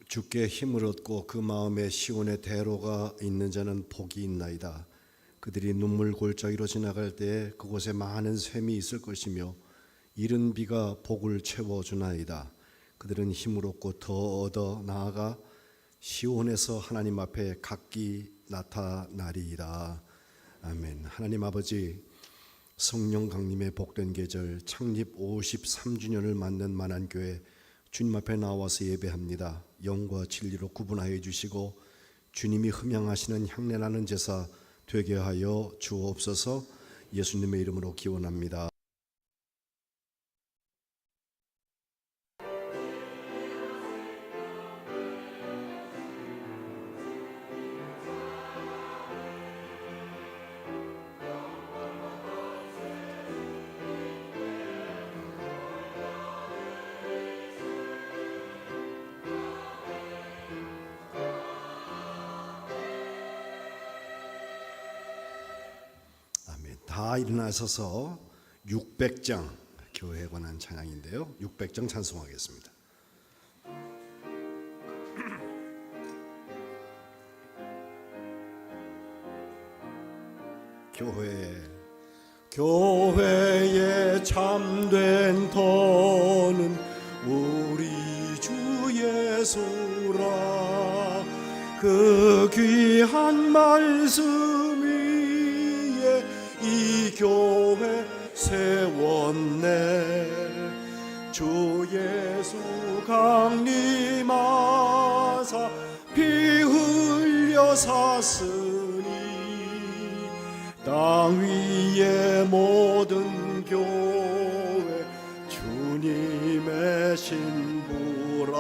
주께 힘을 얻고 그 마음에 시온의 대로가 있는 자는 복이 있나이다. 그들이 눈물 골짜기로 지나갈 때에 그곳에 많은 샘이 있을 것이며 이른 비가 복을 채워주나이다. 그들은 힘을 얻고 더 얻어 나아가 시온에서 하나님 앞에 각기 나타나리이다. 아멘. 하나님 아버지, 성령 강림의 복된 계절 창립 53주년을 맞는 만안교회 주님 앞에 나와서 예배합니다. 영과 진리로 구분하여 주시고 주님이 흠양하시는 향내나는 제사 되게 하여 주옵소서. 예수님의 이름으로 기원합니다. 다 일어나셔서 600장 교회에 관한 찬양인데요. 600장 찬송하겠습니다. 교회의 참된 터는 우리 주 예수라. 그 귀한 말씀 위에 이 교회 세웠네. 주 예수 강림하사 피 흘려 샀으니 땅 위의 모든 교회 주님의 신부라.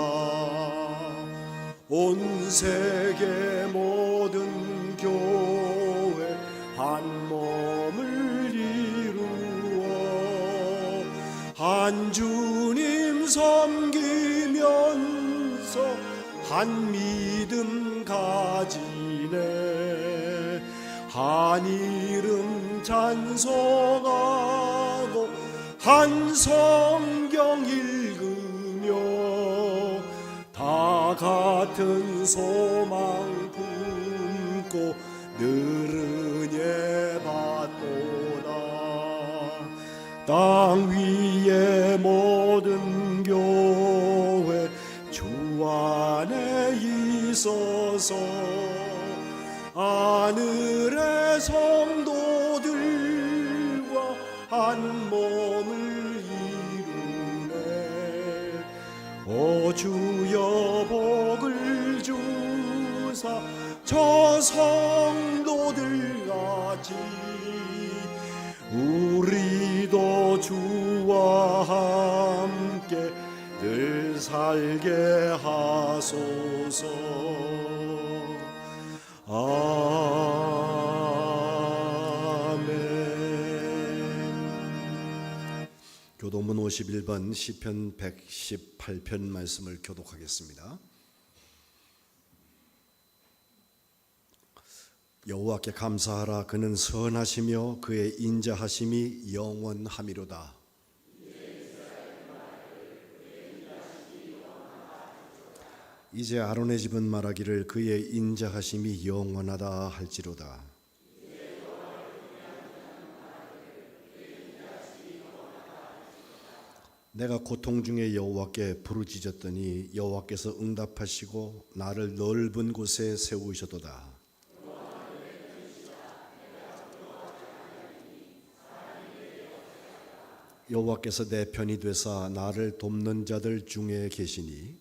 온 세계 모든 교회 한 몸을 이루어 한 주님 섬기면서 한 믿음 가지네. 한 이름 찬송하고 한 성경 읽으며 다 같은 소망 품고 늘 은혜 받도다. 땅 위의 모든 교회 주 안에 있어서 하늘의 성도들과 한 몸을 이루네. 오 주여 복을 주사 저 성도들 같이 우리도 주와 함께 늘 살게 하소서. 아멘. 교도문 51번 시편 118편 말씀을 교독하겠습니다. 여호와께 감사하라. 그는 선하시며 그의 인자하심이 영원하미로다. 이제 아론의 집은 말하기를 그의 인자하심이 영원하다 할지로다. 내가 고통 중에 여호와께 부르짖었더니 여호와께서 응답하시고 나를 넓은 곳에 세우셨도다. 여호와께서 내 편이 되사 나를 돕는 자들 중에 계시니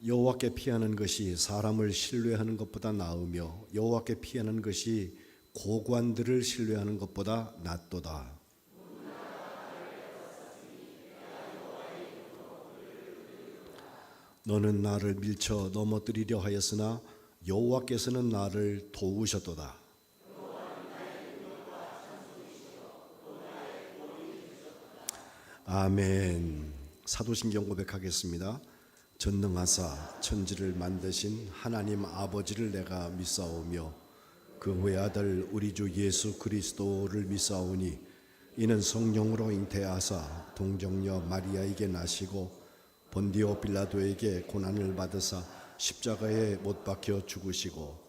여호와께 피하는 것이 사람을 신뢰하는 것보다 나으며 여호와께 피하는 것이 고관들을 신뢰하는 것보다 낫도다. 너는 나를 밀쳐 넘어뜨리려 하였으나 여호와께서는 나를 도우셨도다. 아멘. 사도신경 고백하겠습니다. 전능하사 천지를 만드신 하나님 아버지를 내가 믿사오며 그 외아들 우리 주 예수 그리스도를 믿사오니 이는 성령으로 잉태하사 동정녀 마리아에게 나시고 본디오 빌라도에게 고난을 받으사 십자가에 못 박혀 죽으시고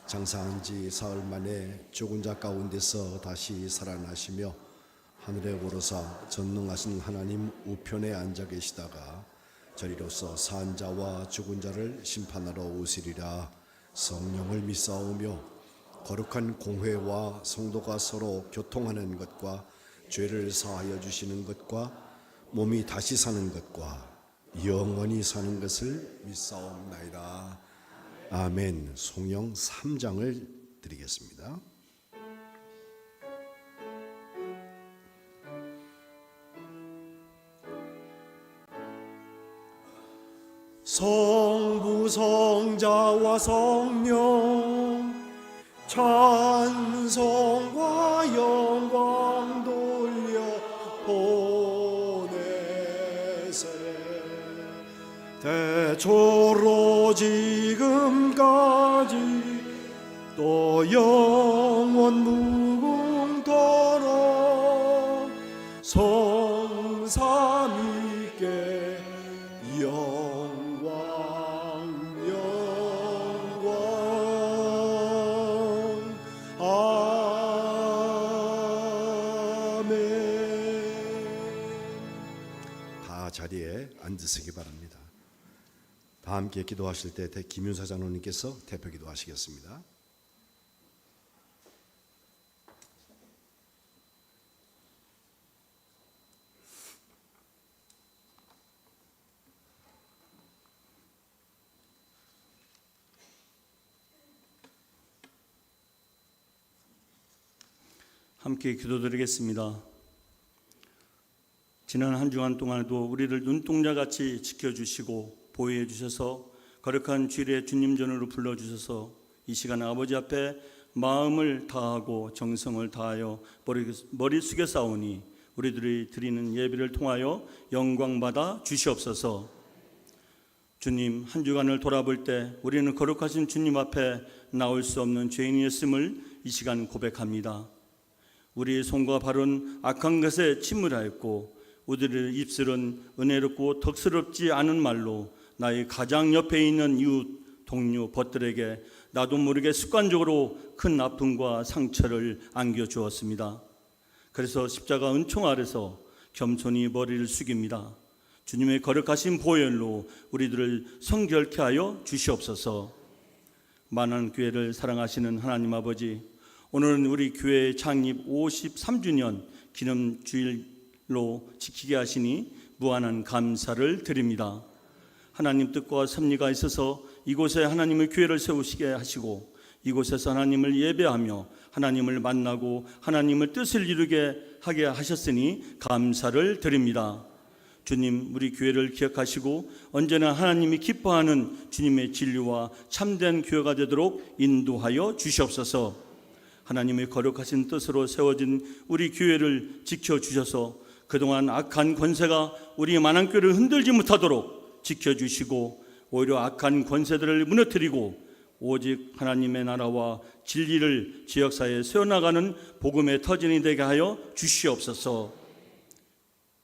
장사한 지 사흘 만에 죽은 자 가운데서 다시 살아나시며 하늘에 오르사 전능하신 하나님 우편에 앉아 계시다가 저리로서 산 자와 죽은 자를 심판하러 오시리라. 성령을 믿사오며 거룩한 공회와 성도가 서로 교통하는 것과 죄를 사하여 주시는 것과 몸이 다시 사는 것과 영원히 사는 것을 믿사옵나이다. 아멘. 송영 3장을 드리겠습니다. 성부 성자와 성령 찬송과 영광 돌려 보내세. 대초로 지금까지 또 영원 무궁토록 성삼위께 영광 아멘. 다 자리에 앉으시기 바랍니다. 다 함께 기도하실 때 김윤사 장로님께서 대표 기도하시겠습니다. 함께 기도드리겠습니다. 지난 한 주간 동안에도 우리를 눈동자같이 지켜주시고 보호해 주셔서 거룩한 주일에 주님 전으로 불러주셔서 이 시간 아버지 앞에 마음을 다하고 정성을 다하여 머리 숙여 싸우니 우리들이 드리는 예배를 통하여 영광받아 주시옵소서. 주님, 한 주간을 돌아볼 때 우리는 거룩하신 주님 앞에 나올 수 없는 죄인이었음을 이 시간 고백합니다. 우리의 손과 발은 악한 것에 침울하였고 우리의 입술은 은혜롭고 덕스럽지 않은 말로 나의 가장 옆에 있는 이웃, 동료, 벗들에게 나도 모르게 습관적으로 큰 아픔과 상처를 안겨주었습니다. 그래서 십자가 은총 아래서 겸손히 머리를 숙입니다. 주님의 거룩하신 보혈로 우리들을 성결케 하여 주시옵소서. 만한 교회를 사랑하시는 하나님 아버지, 오늘은 우리 교회 창립 53주년 기념주일로 지키게 하시니 무한한 감사를 드립니다. 하나님 뜻과 섭리가 있어서 이곳에 하나님의 교회를 세우시게 하시고 이곳에서 하나님을 예배하며 하나님을 만나고 하나님의 뜻을 이루게 하게 하셨으니 감사를 드립니다. 주님, 우리 교회를 기억하시고 언제나 하나님이 기뻐하는 주님의 진리와 참된 교회가 되도록 인도하여 주시옵소서. 하나님의 거룩하신 뜻으로 세워진 우리 교회를 지켜주셔서 그동안 악한 권세가 우리 만왕교회를 흔들지 못하도록 지켜주시고 오히려 악한 권세들을 무너뜨리고 오직 하나님의 나라와 진리를 지역사회에 세워나가는 복음의 터전이 되게 하여 주시옵소서.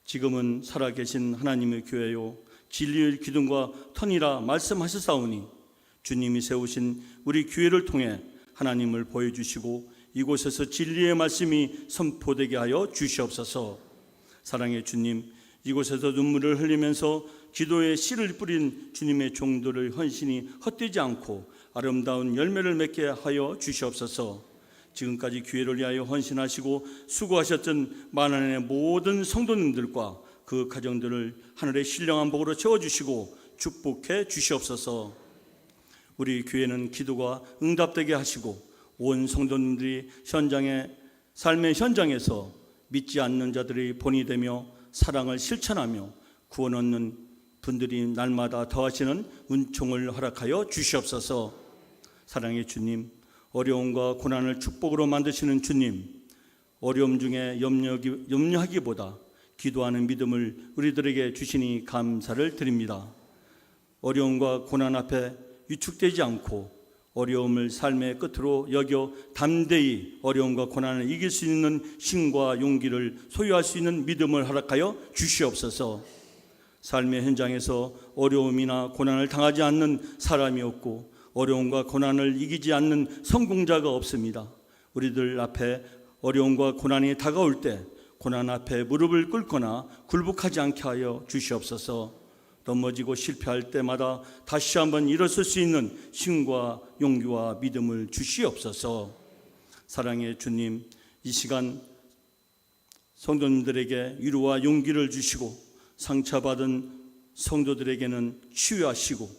지금은 살아계신 하나님의 교회요 진리의 기둥과 터니라 말씀하셨사오니 주님이 세우신 우리 교회를 통해 하나님을 보여주시고 이곳에서 진리의 말씀이 선포되게 하여 주시옵소서. 사랑의 주님, 이곳에서 눈물을 흘리면서 기도의 씨를 뿌린 주님의 종들을 헌신이 헛되지 않고 아름다운 열매를 맺게 하여 주시옵소서. 지금까지 교회를 위하여 헌신하시고 수고하셨던 만안의 모든 성도님들과 그 가정들을 하늘의 신령한 복으로 채워주시고 축복해 주시옵소서. 우리 교회는 기도가 응답되게 하시고 온 성도님들이 삶의 현장에서 믿지 않는 자들이 본이 되며 사랑을 실천하며 구원 얻는 분들이 날마다 더하시는 은총을 허락하여 주시옵소서. 사랑의 주님, 어려움과 고난을 축복으로 만드시는 주님, 어려움 중에 염려하기보다 기도하는 믿음을 우리들에게 주시니 감사를 드립니다. 어려움과 고난 앞에 위축되지 않고 어려움을 삶의 끝으로 여겨 담대히 어려움과 고난을 이길 수 있는 힘과 용기를 소유할 수 있는 믿음을 허락하여 주시옵소서. 삶의 현장에서 어려움이나 고난을 당하지 않는 사람이 없고 어려움과 고난을 이기지 않는 성공자가 없습니다. 우리들 앞에 어려움과 고난이 다가올 때 고난 앞에 무릎을 꿇거나 굴복하지 않게 하여 주시옵소서. 넘어지고 실패할 때마다 다시 한번 일어설 수 있는 힘과 용기와 믿음을 주시옵소서. 사랑의 주님, 이 시간 성도님들에게 위로와 용기를 주시고 상처받은 성도들에게는 치유하시고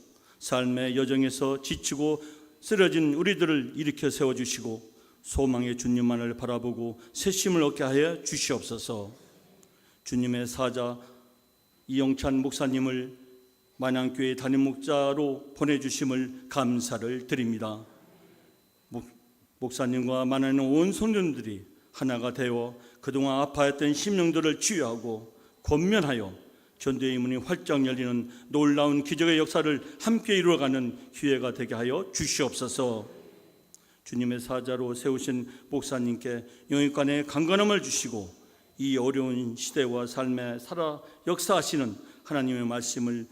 삶의 여정에서 지치고 쓰러진 우리들을 일으켜 세워주시고 소망의 주님만을 바라보고 새 힘을 얻게 하여 주시옵소서. 주님의 사자 이영찬 목사님을 만양교회 담임 목자로 보내주심을 감사를 드립니다. 목사님과 만나는 온 성도들이 하나가 되어 그동안 아파했던 심령들을 치유하고 권면하여 전도의 문이 활짝 열리는 놀라운 기적의 역사를 함께 이루어가는 기회가 되게 하여 주시옵소서. 주님의 사자로 세우신 목사님께 영육간의 강건함을 주시고 이 어려운 시대와 삶에 살아 역사하시는 하나님의 말씀을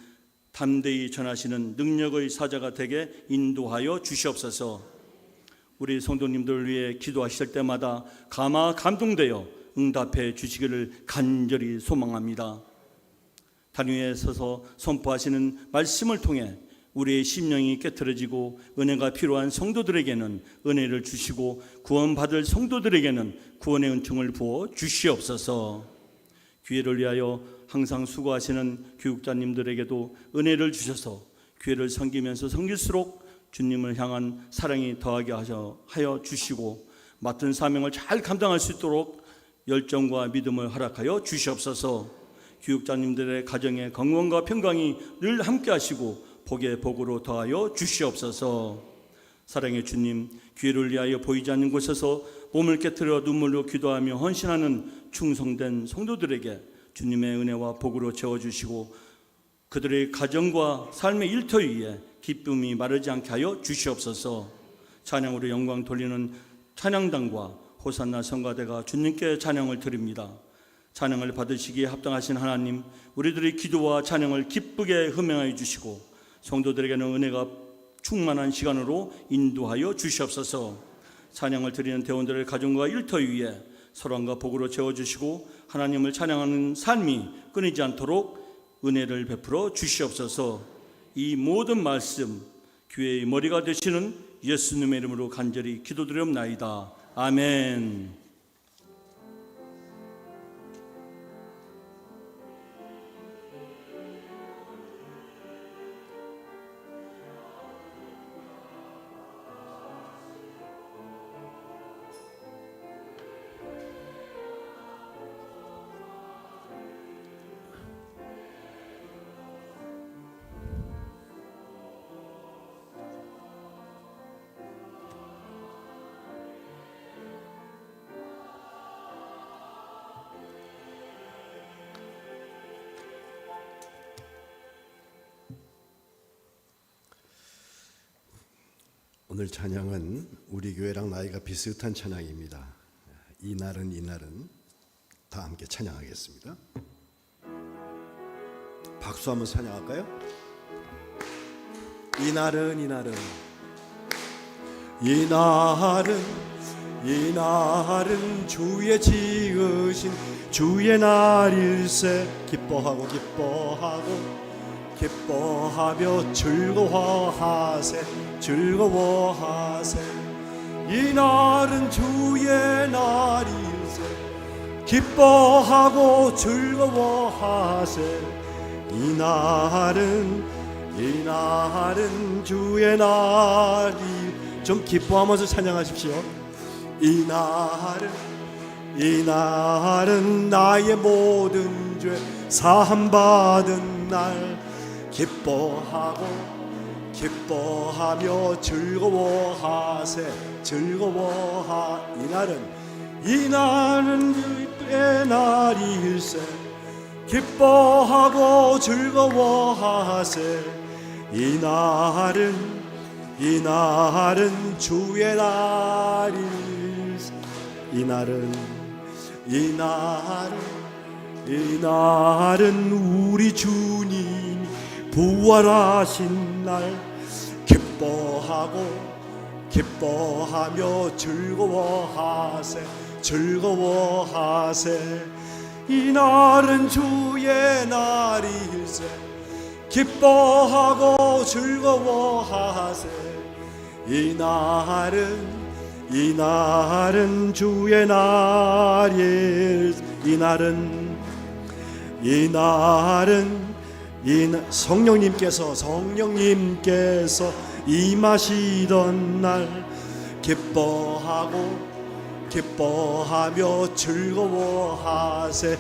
담대히 전하시는 능력의 사자가 되게 인도하여 주시옵소서. 우리 성도님들을 위해 기도하실 때마다 감동되어 응답해 주시기를 간절히 소망합니다. 단 위에 서서 선포하시는 말씀을 통해 우리의 심령이 깨트려지고 은혜가 필요한 성도들에게는 은혜를 주시고 구원받을 성도들에게는 구원의 은총을 부어 주시옵소서. 교회를 위하여 항상 수고하시는 교육자님들에게도 은혜를 주셔서 교회를 섬기면서 섬길수록 주님을 향한 사랑이 더하게 하여 주시고 맡은 사명을 잘 감당할 수 있도록 열정과 믿음을 허락하여 주시옵소서. 교육자님들의 가정의 건강과 평강이 늘 함께 하시고 복의 복으로 더하여 주시옵소서. 사랑의 주님, 교회를 위하여 보이지 않는 곳에서 몸을 깨트려 눈물로 기도하며 헌신하는 충성된 성도들에게 주님의 은혜와 복으로 채워주시고 그들의 가정과 삶의 일터 위에 기쁨이 마르지 않게 하여 주시옵소서. 찬양으로 영광 돌리는 찬양단과 호산나 성가대가 주님께 찬양을 드립니다. 찬양을 받으시기에 합당하신 하나님, 우리들의 기도와 찬양을 기쁘게 흠행하여 주시고 성도들에게는 은혜가 충만한 시간으로 인도하여 주시옵소서. 찬양을 드리는 대원들의 가정과 일터 위에 소망과 복으로 채워주시고 하나님을 찬양하는 삶이 끊이지 않도록 은혜를 베풀어 주시옵소서. 이 모든 말씀 교회의 머리가 되시는 예수님의 이름으로 간절히 기도드리옵나이다. 아멘. 오늘 찬양은 우리 교회랑 나이가 비슷한 찬양입니다. 이날은 다 함께 찬양하겠습니다. 박수 한번 찬양할까요? 이날은 주의 지으신 주의 날일세. 기뻐하며 즐거워하세. 이날은 주의 날일세. 기뻐하고 즐거워하세. 이날은 주의 날이. 좀 기뻐하면서 찬양하십시오. 이날은 나의 모든 죄 사함받은 날. 기뻐하며 즐거워하세. 이날은 주의 날일세. 기뻐하고 즐거워하세. 이날은 주의 날일세. 이날은 우리 주님 부활하신 날. 기뻐하며 즐거워하세. 이날은 주의 날일세. 기뻐하고 즐거워하세. 이날은 주의 날일세. 이날은 성령님께서 임하시던 날. 기뻐하며 즐거워하세.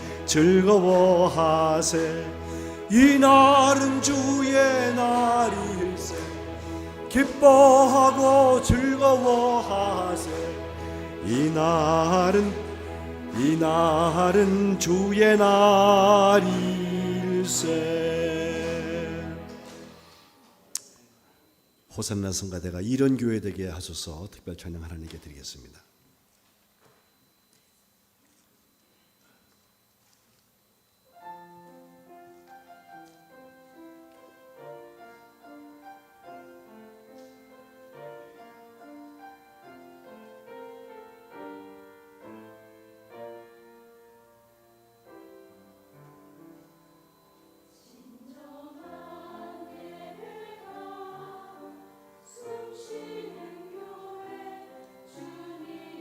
이날은 주의 날일세. 기뻐하고 즐거워하세. 이날은 주의 날일세. 호산나 성가대가 이런 교회 되게 하소서 특별 찬양 하나님께 드리겠습니다. 숨쉬는 교회 주님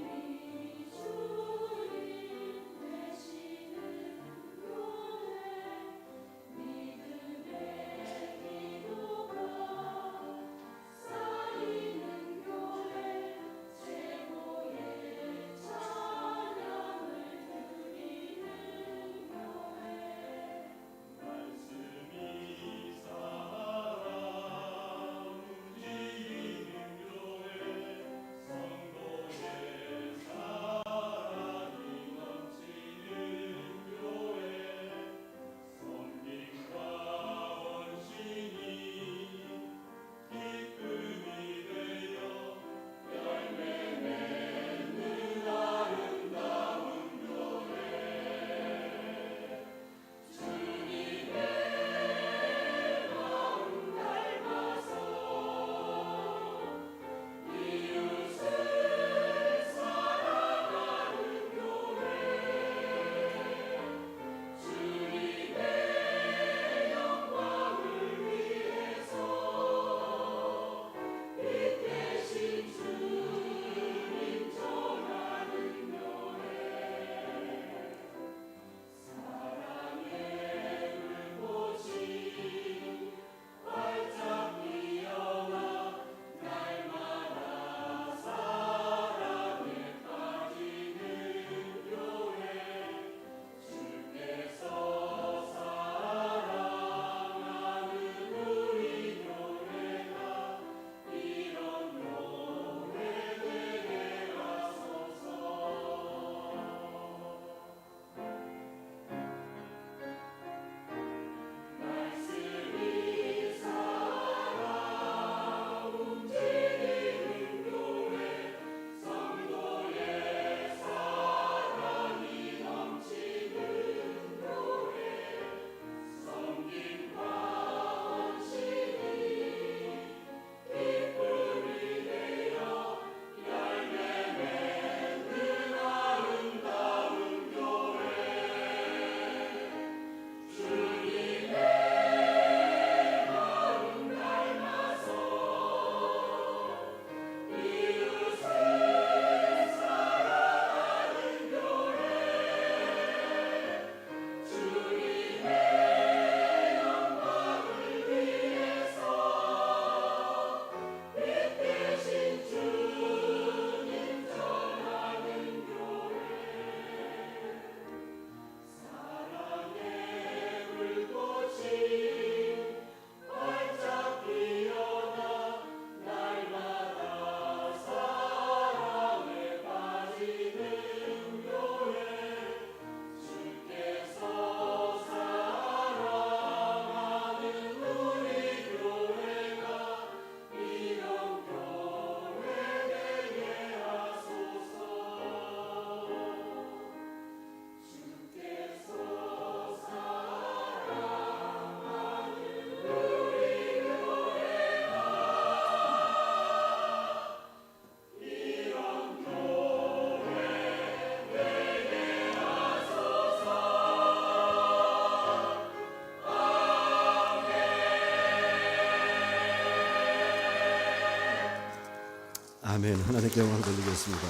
아멘. 하나님께 영광 돌리겠습니다.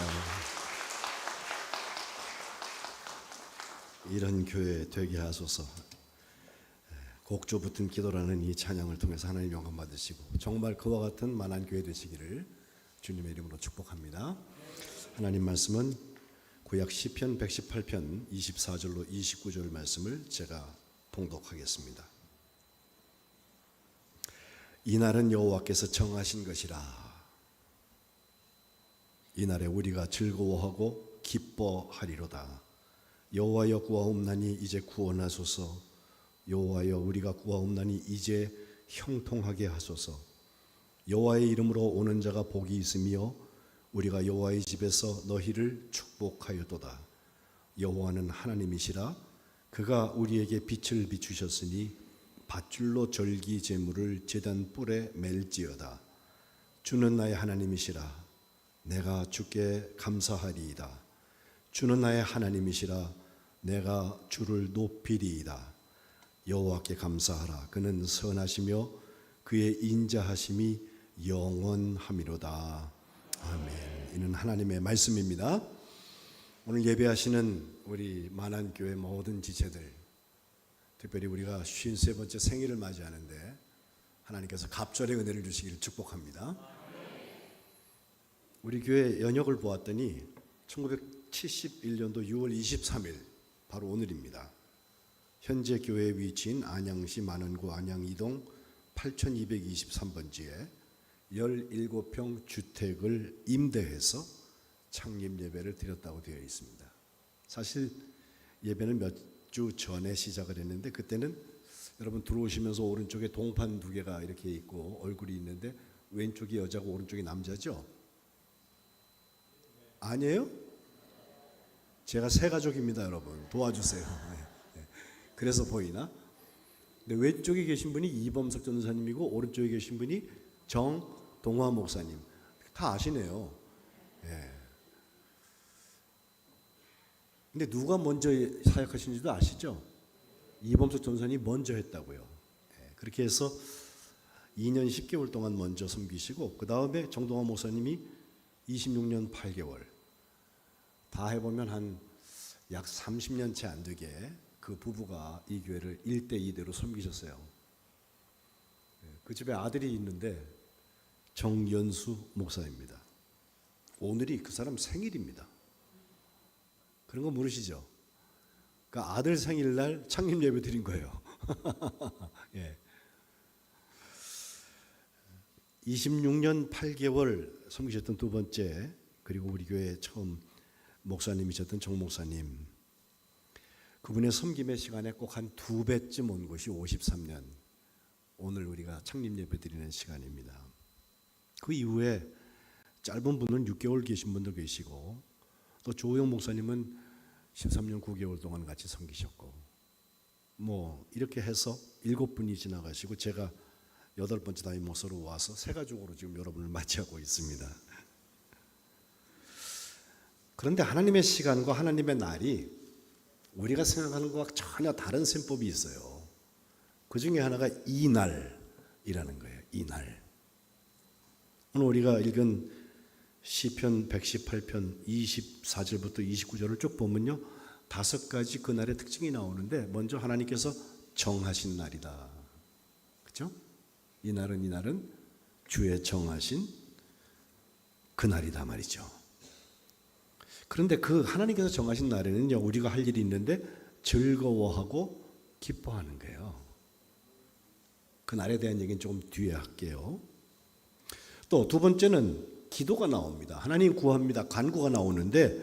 이런 교회 되게 하소서. 곡조 붙은 기도라는 이 찬양을 통해서 하나님 영광 받으시고 정말 그와 같은 만한 교회 되시기를 주님의 이름으로 축복합니다. 하나님 말씀은 구약 시편 118편 24절로 29절 말씀을 제가 봉독하겠습니다. 이날은 여호와께서 정하신 것이라. 이날에 우리가 즐거워하고 기뻐하리로다. 여호와여 구하옵나니 이제 구원하소서. 여호와여 우리가 구하옵나니 이제 형통하게 하소서. 여호와의 이름으로 오는 자가 복이 있으며 우리가 여호와의 집에서 너희를 축복하였도다. 여호와는 하나님이시라. 그가 우리에게 빛을 비추셨으니 밧줄로 절기 제물을 제단 뿔에 맬지어다. 주는 나의 하나님이시라. 내가 주께 감사하리이다. 주는 나의 하나님이시라. 내가 주를 높이리이다. 여호와께 감사하라. 그는 선하시며 그의 인자하심이 영원함이로다. 아멘. 이는 하나님의 말씀입니다. 오늘 예배하시는 우리 만안교회 모든 지체들, 특별히 우리가 53번째 생일을 맞이하는데 하나님께서 갑절의 은혜를 주시기를 축복합니다. 우리 교회 연역을 보았더니 1971년도 6월 23일 바로 오늘입니다. 현재 교회 위치인 안양시 만원구 안양이동 8223번지에 17평 주택을 임대해서 창립 예배를 드렸다고 되어 있습니다. 사실 예배는 몇 주 전에 시작을 했는데 그때는 여러분 들어오시면서 오른쪽에 동판 2개가 이렇게 있고 얼굴이 있는데 왼쪽이 여자고 오른쪽이 남자죠? 아니에요? 제가 새 가족입니다, 여러분. 도와주세요. 그래서 보이나? 근데 왼쪽에 계신 분이 이범석 전사님이고 오른쪽에 계신 분이 정동화 목사님. 다 아시네요. 예. 근데 누가 먼저 사역하신지도 아시죠? 이범석 전사님이 먼저 했다고요. 예. 그렇게 해서 2년 10개월 동안 먼저 섬기시고 그 다음에 정동화 목사님이 26년 8개월 다 해보면 한 약 30년 채 안 되게 그 부부가 이 교회를 1대 2대로 섬기셨어요. 그 집에 아들이 있는데 정연수 목사입니다. 오늘이 그 사람 생일입니다. 그런 거 모르시죠? 그러니까 아들 생일날 창립 예배 드린 거예요. 예. 26년 8개월 섬기셨던 두 번째, 그리고 우리 교회 처음 목사님이셨던 정 목사님, 그분의 섬김의 시간에 꼭 한 2배쯤 온 것이 53년 오늘 우리가 창립 예배 드리는 시간입니다. 그 이후에 짧은 분은 6개월 계신 분도 계시고 또 조호영 목사님은 13년 9개월 동안 같이 섬기셨고 뭐 이렇게 해서 7분이 지나가시고 제가 8번째 담임 목사로 와서 새 가족으로 지금 여러분을 맞이하고 있습니다. 그런데 하나님의 시간과 하나님의 날이 우리가 생각하는 것과 전혀 다른 셈법이 있어요. 그 중에 하나가 이날이라는 거예요. 이날. 오늘 우리가 읽은 시편 118편 24절부터 29절을 쭉 보면요, 5가지 그 날의 특징이 나오는데 먼저 하나님께서 정하신 날이다. 그렇죠? 이날은 주의 정하신 그 날이다 말이죠. 그런데 그 하나님께서 정하신 날에는요, 우리가 할 일이 있는데 즐거워하고 기뻐하는 거예요. 그 날에 대한 얘기는 조금 뒤에 할게요. 또 두 번째는 기도가 나옵니다. 하나님 구합니다. 간구가 나오는데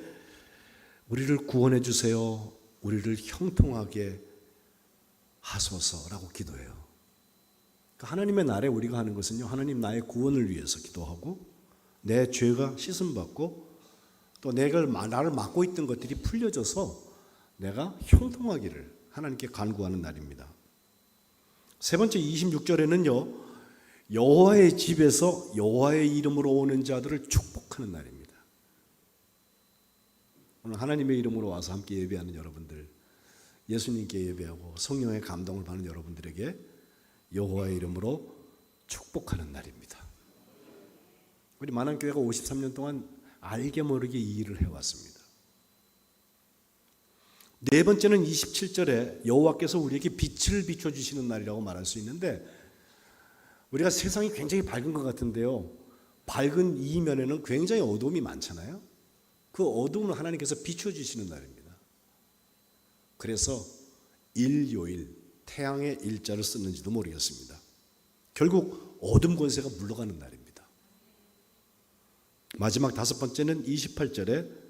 우리를 구원해 주세요. 우리를 형통하게 하소서라고 기도해요. 그러니까 하나님의 날에 우리가 하는 것은요, 하나님 나의 구원을 위해서 기도하고 내 죄가 씻음받고 또 나를 막고 있던 것들이 풀려져서 내가 형통하기를 하나님께 간구하는 날입니다. 세 번째 26절에는요, 여호와의 집에서 여호와의 이름으로 오는 자들을 축복하는 날입니다. 오늘 하나님의 이름으로 와서 함께 예배하는 여러분들, 예수님께 예배하고 성령의 감동을 받는 여러분들에게 여호와의 이름으로 축복하는 날입니다. 우리 만안교회가 53년 동안 알게 모르게 이 일을 해왔습니다. 네 번째는 27절에 여호와께서 우리에게 빛을 비춰주시는 날이라고 말할 수 있는데, 우리가 세상이 굉장히 밝은 것 같은데요, 밝은 이면에는 굉장히 어두움이 많잖아요. 그 어두움을 하나님께서 비춰주시는 날입니다. 그래서 일요일, 태양의 일자를 썼는지도 모르겠습니다. 결국 어둠 권세가 물러가는 날입니다. 마지막 다섯 번째는 28절에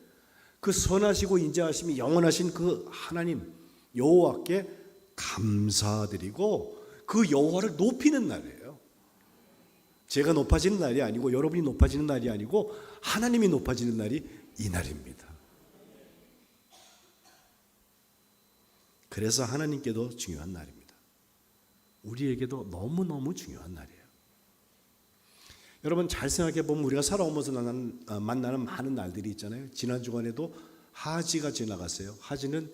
그 선하시고 인자하심이 영원하신 그 하나님 여호와께 감사드리고 그 여호와를 높이는 날이에요. 제가 높아지는 날이 아니고 여러분이 높아지는 날이 아니고 하나님이 높아지는 날이 이 날입니다. 그래서 하나님께도 중요한 날입니다. 우리에게도 너무너무 중요한 날이에요. 여러분 잘 생각해 보면 우리가 살아오면서 만나는 많은 날들이 있잖아요. 지난 주간에도 하지가 지나갔어요. 하지는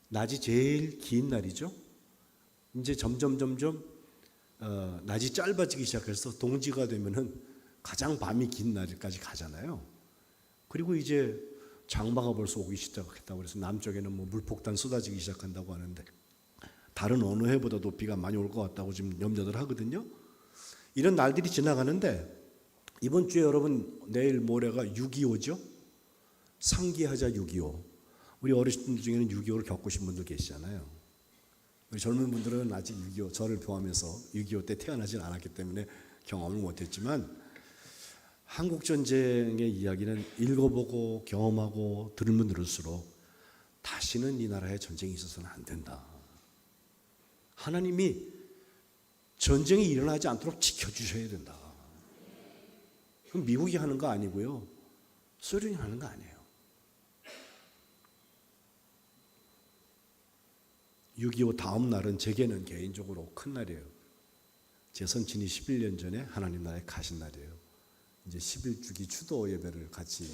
낮이 제일 긴 날이죠. 이제 점점 낮이 짧아지기 시작해서 동지가 되면은 가장 밤이 긴 날까지 가잖아요. 그리고 이제 장마가 벌써 오기 시작했다고 그래서 남쪽에는 뭐 물폭탄 쏟아지기 시작한다고 하는데, 다른 어느 해보다도 비가 많이 올 것 같다고 지금 염려들 하거든요. 이런 날들이 지나가는데, 이번 주에 여러분 내일 모레가 6.25죠. 상기하자 6.25. 우리 어르신들 중에는 6.25를 겪으신 분들 계시잖아요. 우리 젊은 분들은 아직 6.25, 저를 포함해서 6.25 때 태어나진 않았기 때문에 경험을 못했지만, 한국전쟁의 이야기는 읽어보고 경험하고 들으면 들을수록 다시는 이 나라에 전쟁이 있어서는 안 된다. 하나님이 전쟁이 일어나지 않도록 지켜주셔야 된다. 그럼 미국이 하는 거 아니고요, 소련이 하는 거 아니에요. 6.25 다음 날은 제게는 개인적으로 큰 날이에요. 제 선친이 11년 전에 하나님 나라에 가신 날이에요. 이제 11주기 추도 예배를 같이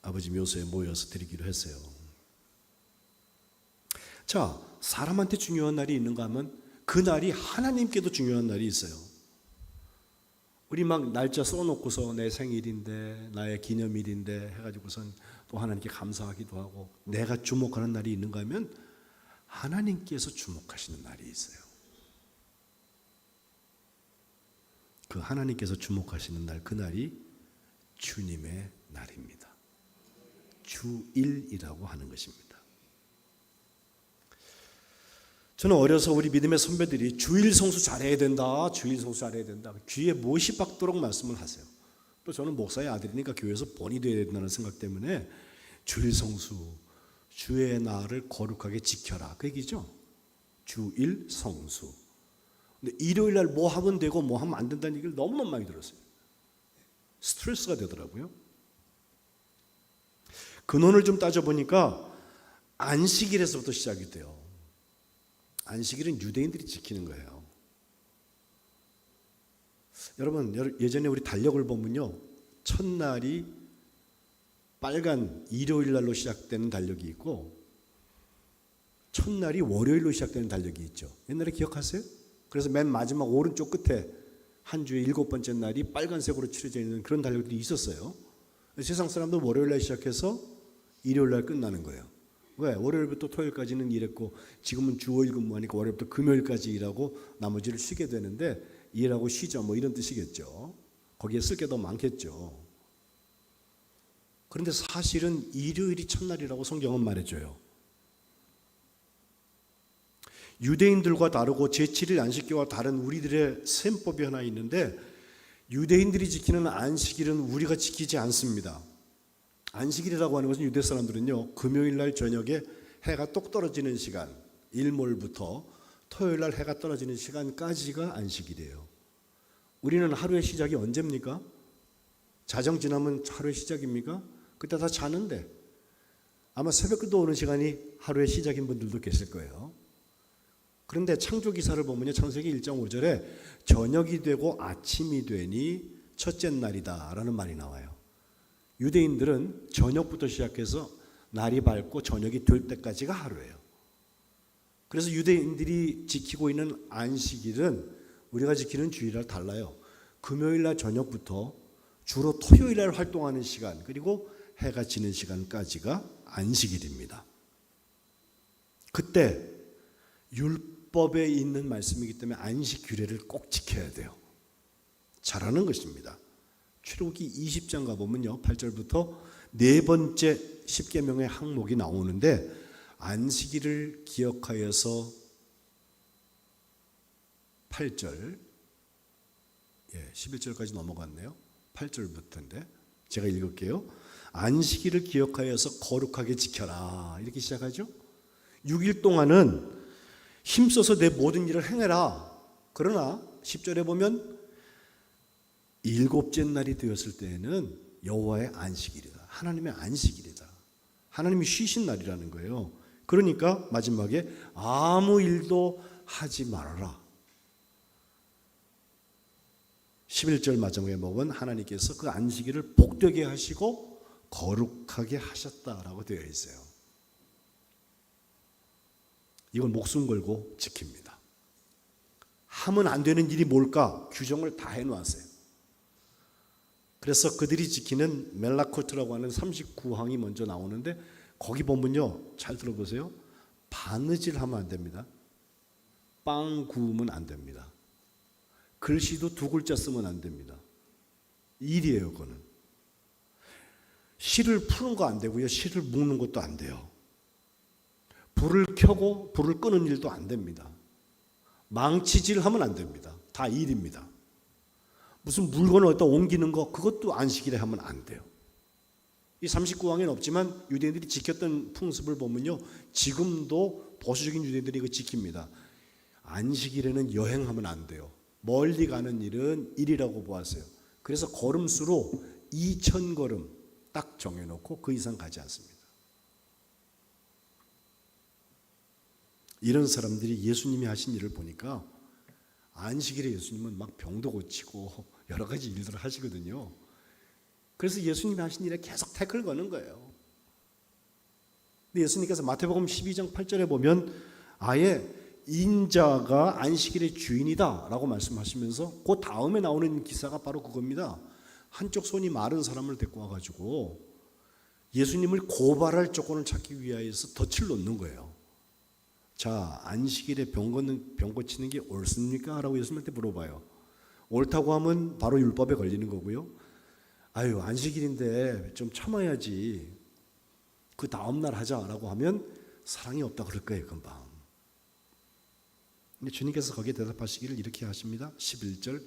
아버지 묘소에 모여서 드리기로 했어요. 자, 사람한테 중요한 날이 있는가 하면 그 날이 하나님께도 중요한 날이 있어요. 우리 막 날짜 써놓고서 내 생일인데 나의 기념일인데 해가지고선 또 하나님께 감사하기도 하고, 내가 주목하는 날이 있는가 하면 하나님께서 주목하시는 날이 있어요. 그 하나님께서 주목하시는 날, 그 날이 주님의 날입니다. 주일이라고 하는 것입니다. 저는 어려서 우리 믿음의 선배들이 주일 성수 잘해야 된다, 주일 성수 잘해야 된다, 귀에 못이 박도록 말씀을 하세요. 또 저는 목사의 아들이니까 교회에서 본이 되어야 된다는 생각 때문에 주일 성수, 주의 날을 거룩하게 지켜라, 그 얘기죠. 주일 성수. 근데 일요일 날 뭐 하면 되고 뭐 하면 안 된다는 얘기를 너무너무 많이 들었어요. 스트레스가 되더라고요. 근원을 좀 따져보니까 안식일에서부터 시작이 돼요. 안식일은 유대인들이 지키는 거예요. 여러분 예전에 우리 달력을 보면요, 첫날이 빨간 일요일 날로 시작되는 달력이 있고 첫날이 월요일로 시작되는 달력이 있죠. 옛날에 기억하세요? 그래서 맨 마지막 오른쪽 끝에 한 주의 7번째 날이 빨간색으로 칠해져 있는 그런 달력들이 있었어요. 세상 사람들 월요일 날 시작해서 일요일 날 끝나는 거예요. 왜? 월요일부터 토요일까지는 일했고 지금은 주 5일 근무하니까 월요일부터 금요일까지 일하고 나머지를 쉬게 되는데, 일하고 쉬자 뭐 이런 뜻이겠죠. 거기에 쓸 게 더 많겠죠. 그런데 사실은 일요일이 첫날이라고 성경은 말해줘요. 유대인들과 다르고 제7일 안식일과 다른 우리들의 셈법이 하나 있는데, 유대인들이 지키는 안식일은 우리가 지키지 않습니다. 안식일이라고 하는 것은 유대 사람들은요, 금요일 날 저녁에 해가 똑 떨어지는 시간, 일몰부터 토요일 날 해가 떨어지는 시간까지가 안식일이에요. 우리는 하루의 시작이 언제입니까? 자정 지나면 하루의 시작입니까? 그때 다 자는데 아마 새벽도 오는 시간이 하루의 시작인 분들도 계실 거예요. 그런데 창조기사를 보면요, 창세기 1장 5절에 저녁이 되고 아침이 되니 첫째 날이다 라는 말이 나와요. 유대인들은 저녁부터 시작해서 날이 밝고 저녁이 될 때까지가 하루예요. 그래서 유대인들이 지키고 있는 안식일은 우리가 지키는 주일이랑 달라요. 금요일 날 저녁부터 주로 토요일 날 활동하는 시간, 그리고 해가 지는 시간까지가 안식일입니다. 그때 율법에 있는 말씀이기 때문에 안식 규례를 꼭 지켜야 돼요. 잘하는 것입니다. 출애굽기 20장 가보면요, 8절부터 네 번째 십계명의 항목이 나오는데, 안식일을 기억하여서 8절, 11절까지 넘어갔네요. 8절부터인데 제가 읽을게요. 안식일을 기억하여서 거룩하게 지켜라, 이렇게 시작하죠. 6일 동안은 힘써서 내 모든 일을 행해라. 그러나 10절에 보면 일곱째 날이 되었을 때에는 여호와의 안식일이다. 하나님의 안식일이다. 하나님이 쉬신 날이라는 거예요. 그러니까 마지막에 아무 일도 하지 말아라. 11절 마지막에 보면 하나님께서 그 안식일을 복되게 하시고 거룩하게 하셨다라고 되어 있어요. 이걸 목숨 걸고 지킵니다. 하면 안 되는 일이 뭘까? 규정을 다 해놓았어요. 그래서 그들이 지키는 멜라코트라고 하는 39항이 먼저 나오는데, 거기 보면요, 잘 들어보세요. 바느질 하면 안 됩니다. 빵 구우면 안 됩니다. 글씨도 두 글자 쓰면 안 됩니다. 일이에요, 그거는. 실을 푸는 거 안 되고요, 실을 묶는 것도 안 돼요. 불을 켜고 불을 끄는 일도 안 됩니다. 망치질 하면 안 됩니다. 다 일입니다. 무슨 물건을 어디다 옮기는 거, 그것도 안식일에 하면 안 돼요. 이 39항에는 없지만 유대인들이 지켰던 풍습을 보면요, 지금도 보수적인 유대인들이 이거 지킵니다. 안식일에는 여행하면 안 돼요. 멀리 가는 일은 일이라고 보았어요. 그래서 걸음수로 2000걸음 딱 정해놓고 그 이상 가지 않습니다. 이런 사람들이 예수님이 하신 일을 보니까 안식일에 예수님은 막 병도 고치고 여러 가지 일들을 하시거든요. 그래서 예수님이 하신 일에 계속 태클 거는 거예요. 근데 예수님께서 마태복음 12장 8절에 보면 아예 인자가 안식일의 주인이다 라고 말씀하시면서 그 다음에 나오는 기사가 바로 그겁니다. 한쪽 손이 마른 사람을 데리고 와가지고 예수님을 고발할 조건을 찾기 위하여서 덫을 놓는 거예요. 자, 안식일에 병 고치는 게 옳습니까? 라고 예수님한테 물어봐요. 옳다고 하면 바로 율법에 걸리는 거고요. 아유, 안식일인데 좀 참아야지, 그 다음날 하자라고 하면 사랑이 없다 그럴 거예요, 금방. 근데 주님께서 거기에 대답하시기를 이렇게 하십니다. 11절,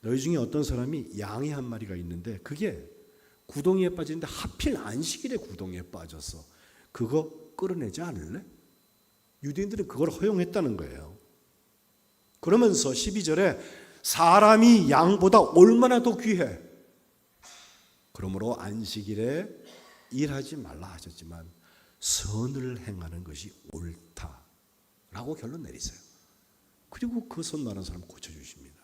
너희 중에 어떤 사람이 양이 한 마리가 있는데 그게 구덩이에 빠지는데 하필 안식일에 구덩이에 빠졌어. 그거 끌어내지 않을래? 유대인들은 그걸 허용했다는 거예요. 그러면서 12절에 사람이 양보다 얼마나 더 귀해. 그러므로 안식일에 일하지 말라 하셨지만 선을 행하는 것이 옳다라고 결론 내리세요. 그리고 그 손 마른 사람 고쳐주십니다.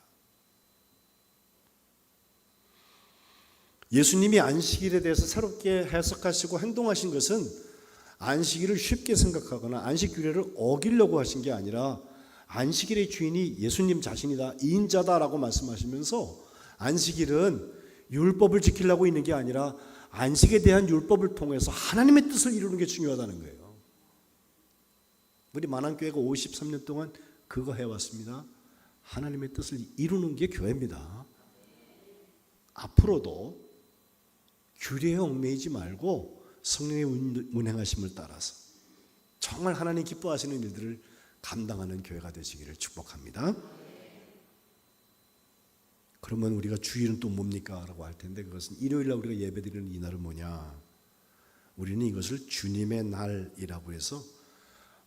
예수님이 안식일에 대해서 새롭게 해석하시고 행동하신 것은 안식일을 쉽게 생각하거나 안식 규례를 어기려고 하신 게 아니라 안식일의 주인이 예수님 자신이다, 인자다라고 말씀하시면서 안식일은 율법을 지키려고 있는 게 아니라 안식에 대한 율법을 통해서 하나님의 뜻을 이루는 게 중요하다는 거예요. 우리 만안교회가 53년 동안 그거 해왔습니다. 하나님의 뜻을 이루는 게 교회입니다. 앞으로도 규례에 얽매이지 말고 성령의 운행하심을 따라서 정말 하나님 기뻐하시는 일들을 감당하는 교회가 되시기를 축복합니다. 그러면 우리가 주일은 또 뭡니까? 라고 할 텐데, 그것은 일요일날 우리가 예배드리는 이 날은 뭐냐? 우리는 이것을 주님의 날이라고 해서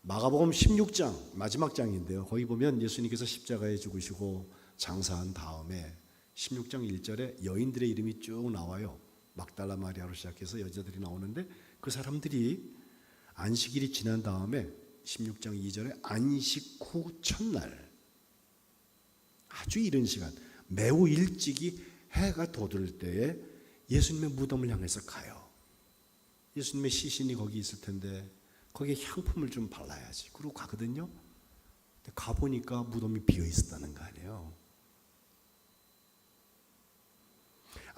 마가복음 16장 마지막 장인데요, 거기 보면 예수님께서 십자가에 죽으시고 장사한 다음에 16장 1절에 여인들의 이름이 쭉 나와요. 막달라 마리아로 시작해서 여자들이 나오는데, 그 사람들이 안식일이 지난 다음에 16장 2절에 안식 후 첫날, 아주 이른 시간, 매우 일찍이 해가 돋을 때에 예수님의 무덤을 향해서 가요. 예수님의 시신이 거기 있을 텐데 거기에 향품을 좀 발라야지. 그러고 가거든요. 근데 가보니까 무덤이 비어 있었다는 거 아니에요.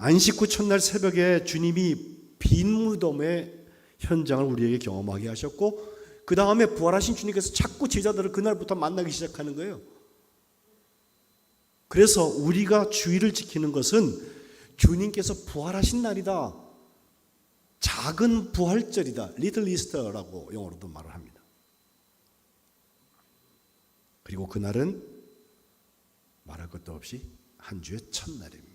안식 후 첫날 새벽에 주님이 빈 무덤의 현장을 우리에게 경험하게 하셨고, 그 다음에 부활하신 주님께서 자꾸 제자들을 그날부터 만나기 시작하는 거예요. 그래서 우리가 주일을 지키는 것은 주님께서 부활하신 날이다, 작은 부활절이다, 리틀 이스터라고 영어로도 말을 합니다. 그리고 그날은 말할 것도 없이 한 주의 첫날입니다.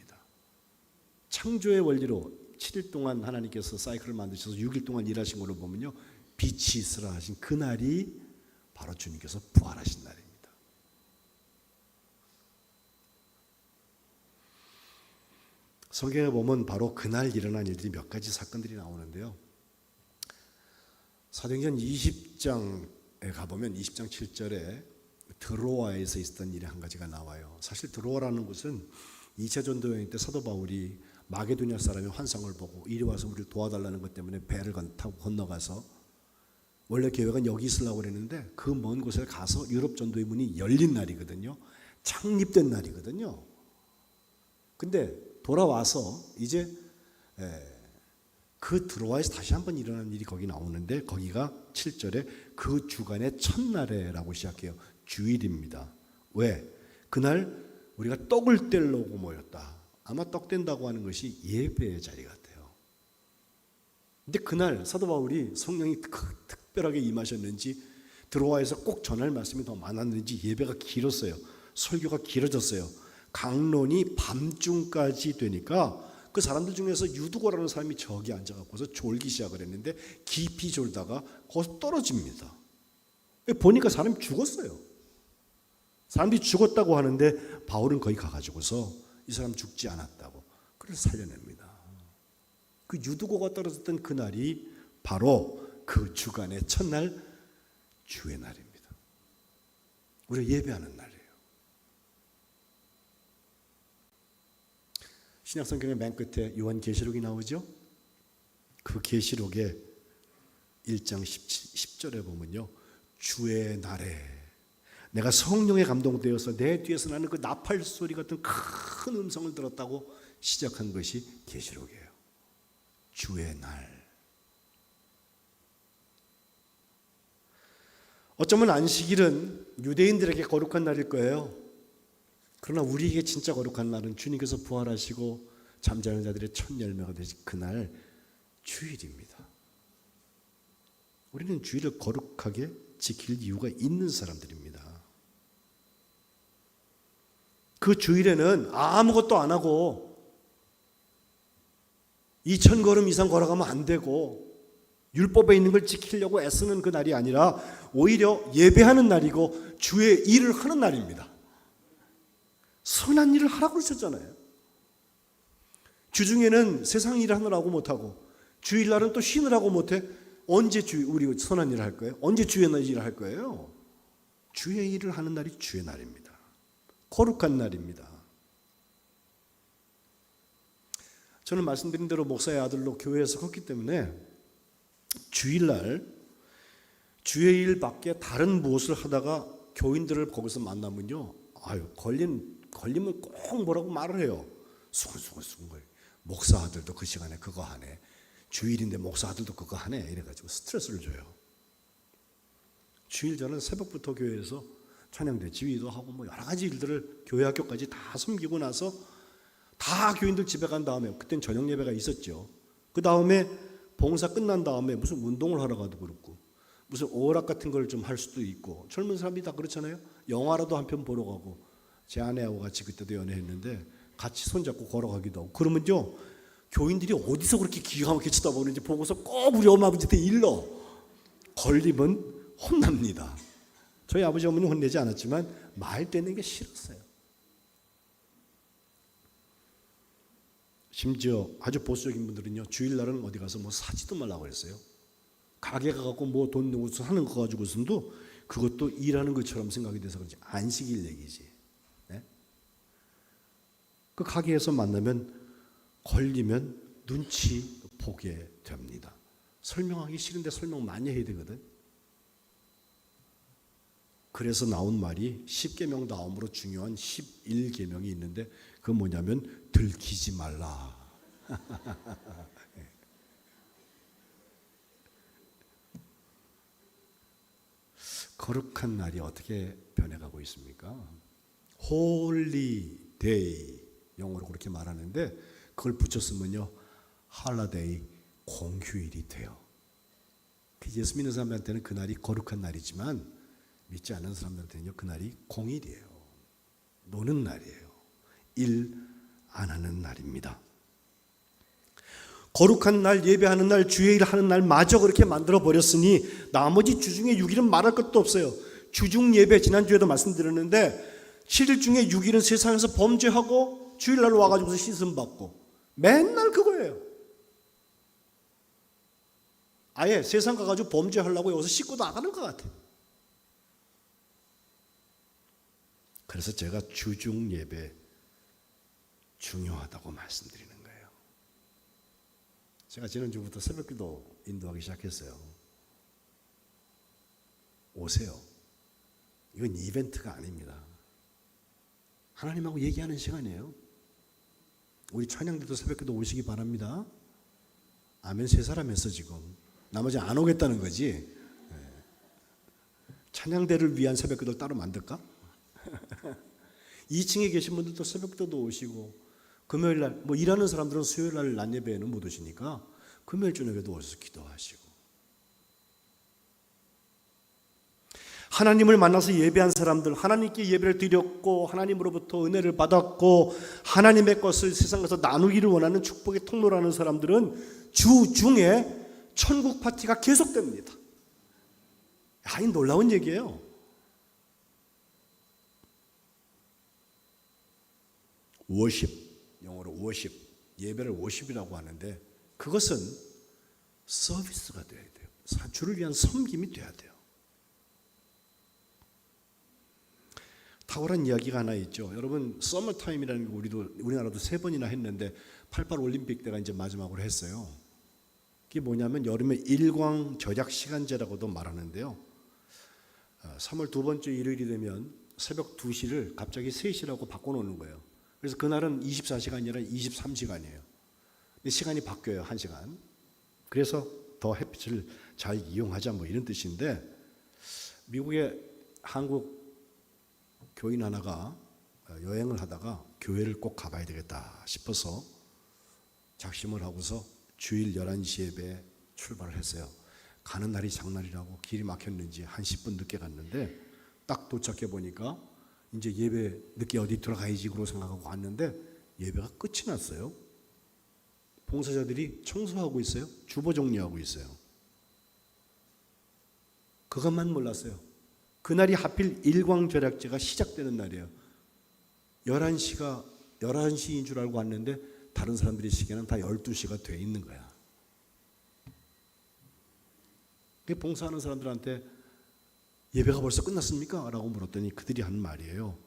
창조의 원리로 7일 동안 하나님께서 사이클을 만드셔서 6일 동안 일하신 걸로 보면요, 빛이 있으라 하신 그날이 바로 주님께서 부활하신 날입니다. 성경에 보면 바로 그날 일어난 일들이 몇 가지 사건들이 나오는데요. 사도행전 20장에 가보면 20장 7절에 드로아에서 있었던 일이 한 가지가 나와요. 사실 드로아라는 곳은 2차 전도 여행 때 사도 바울이 마게도냐 사람의 환상을 보고 이리 와서 우리를 도와달라는 것 때문에 배를 타고 건너가서, 원래 계획은 여기 있으려고 그랬는데 그 먼 곳에 가서 유럽 전도의 문이 열린 날이거든요. 창립된 날이거든요. 근데 돌아와서 이제 그 드로아에서 다시 한번 일어난 일이 거기 나오는데, 거기가 7절에 그 주간의 첫날에라고 시작해요. 주일입니다. 왜? 그날 우리가 떡을 떼려고 모였다. 아마 떡 뗀다고 하는 것이 예배의 자리 같아요. 근데 그날 사도 바울이 성령이 특별하게 임하셨는지 드로아에서 꼭 전할 말씀이 더 많았는지 예배가 길었어요. 설교가 길어졌어요. 강론이 밤중까지 되니까 그 사람들 중에서 유두고라는 사람이 저기 앉아갖고서 졸기 시작을 했는데, 깊이 졸다가 거기서 떨어집니다. 보니까 사람이 죽었어요. 사람들이 죽었다고 하는데 바울은 거기 가가지고서 이 사람 죽지 않았다고 그래서 살려냅니다. 그 유두고가 떨어졌던 그날이 바로 그 주간의 첫날, 주의 날입니다. 우리가 예배하는 날이에요. 신약 성경의 맨 끝에 요한계시록이 나오죠. 그 계시록의 1장 10절에 보면요, 주의 날에 내가 성령에 감동되어서 내 뒤에서 나는 그 나팔 소리 같은 큰 음성을 들었다고 시작한 것이 계시록이에요. 주의 날. 어쩌면 안식일은 유대인들에게 거룩한 날일 거예요. 그러나 우리에게 진짜 거룩한 날은 주님께서 부활하시고 잠자는 자들의 첫 열매가 되신 그날, 주일입니다. 우리는 주일을 거룩하게 지킬 이유가 있는 사람들입니다. 그 주일에는 아무것도 안 하고 2000걸음 이상 걸어가면 안 되고 율법에 있는 걸 지키려고 애쓰는 그 날이 아니라 오히려 예배하는 날이고 주의 일을 하는 날입니다. 선한 일을 하라고 그러셨잖아요. 주중에는 세상 일을 하느라고 못하고 주일날은 또 쉬느라고 못해. 언제 우리 선한 일을 할 거예요? 언제 주의 일을 할 거예요? 주의 일을 하는 날이 주의 날입니다. 거룩한 날입니다. 저는 말씀드린 대로 목사의 아들로 교회에서 컸기 때문에 주일날 주의 일 밖에 다른 무엇을 하다가 교인들을 거기서 만나면요, 걸리면 꼭 뭐라고 말을 해요. 수근수근 목사 아들도 그 시간에 그거 하네, 주일인데 목사 아들도 그거 하네, 이래가지고 스트레스를 줘요. 주일 저는 새벽부터 교회에서 찬양대 지휘도 하고 뭐 여러 가지 일들을 교회 학교까지 다 섬기고 나서 다 교인들 집에 간 다음에, 그땐 저녁 예배가 있었죠. 그 다음에 봉사 끝난 다음에 무슨 운동을 하러 가도 그렇고 무슨 오락 같은 걸 좀 할 수도 있고, 젊은 사람들이 다 그렇잖아요. 영화라도 한 편 보러 가고, 제 아내하고 같이 그때도 연애했는데 같이 손잡고 걸어가기도 하고, 그러면요 교인들이 어디서 그렇게 기가 막히게 쳐다보는지 보고서 꼭 우리 엄마 아버지한테 일러. 걸리면 혼납니다. 저희 아버지 어머니 혼내지 않았지만 말 떼는 게 싫었어요. 심지어 아주 보수적인 분들은요, 주일날은 어디 가서 뭐 사지도 말라고 그랬어요. 가게 가갖고 뭐 돈 내고 사는 거 가지고선도 그것도 일하는 것처럼 생각이 돼서 그런지 안식일 얘기지. 네? 그 가게에서 만나면 걸리면 눈치 보게 됩니다. 설명하기 싫은데 설명 많이 해야 되거든. 그래서 나온 말이 10계명 다음으로 중요한 11계명이 있는데, 그건 뭐냐면 들키지 말라 거룩한 날이 어떻게 변해가고 있습니까? 홀리 데이, 영어로 그렇게 말하는데 그걸 붙였으면요, 할라데이, 공휴일이 돼요. 예수 믿는 사람들한테는 그날이 거룩한 날이지만 믿지 않는 사람들한테는요, 그날이 공휴일이에요. 노는 날이에요. 일 안 하는 날입니다. 거룩한 날, 예배하는 날, 주의 일 하는 날 마저 그렇게 만들어 버렸으니 나머지 주 중에 6일은 말할 것도 없어요. 주중 예배, 지난주에도 말씀드렸는데 7일 중에 6일은 세상에서 범죄하고 주일날 와가지고서 씻음 받고 맨날 그거예요. 아예 세상 가가지고 범죄하려고 여기서 씻고 나가는 것 같아요. 그래서 제가 주중 예배 중요하다고 말씀드리는 거예요. 제가 지난주부터 새벽기도 인도하기 시작했어요. 오세요. 이건 이벤트가 아닙니다. 하나님하고 얘기하는 시간이에요. 우리 찬양대도 새벽기도 오시기 바랍니다. 아멘 세 사람 했어 지금. 나머지 안 오겠다는 거지. 찬양대를 위한 새벽기도를 따로 만들까? 2층에 계신 분들도 새벽기도도 오시고, 금요일날 뭐 일하는 사람들은 수요일날 낮 예배에는 못 오시니까 금요일 저녁에도 오셔서 기도하시고, 하나님을 만나서 예배한 사람들, 하나님께 예배를 드렸고 하나님으로부터 은혜를 받았고 하나님의 것을 세상에서 나누기를 원하는 축복의 통로라는 사람들은 주 중에 천국 파티가 계속됩니다. 이 놀라운 얘기예요. 워십, 영어로 워십, 예배를 워십이라고 하는데 그것은 서비스가 돼야 돼요. 주를 위한 섬김이 돼야 돼요. 탁월한 이야기가 하나 있죠. 여러분, 서머타임이라는 거 우리나라도 3번이나 했는데 88 올림픽 때가 이제 마지막으로 했어요. 그게 뭐냐면 여름의 일광 절약 시간제라고도 말하는데요. 3월 두 번째 일요일이 되면 새벽 2시를 갑자기 3시라고 바꿔놓는 거예요. 그래서 그날은 24시간이 아니라 23시간이에요. 근데 시간이 바뀌어요, 1시간. 그래서 더 햇빛을 잘 이용하자 뭐 이런 뜻인데, 미국의 한국 교인 하나가 여행을 하다가 교회를 꼭 가봐야 되겠다 싶어서 작심을 하고서 주일 11시 예배에 출발을 했어요. 가는 날이 장날이라고 길이 막혔는지 한 10분 늦게 갔는데 딱 도착해 보니까 이제 예배 늦게 어디 들어가야지 그러고 생각하고 왔는데 예배가 끝이 났어요. 봉사자들이 청소하고 있어요. 주보 정리하고 있어요. 그것만 몰랐어요. 그날이 하필 일광절약제가 시작되는 날이에요. 11시인 줄 알고 왔는데 다른 사람들의 시계는 다 12시가 돼 있는 거야. 봉사하는 사람들한테 예배가 벌써 끝났습니까? 라고 물었더니 그들이 한 말이에요.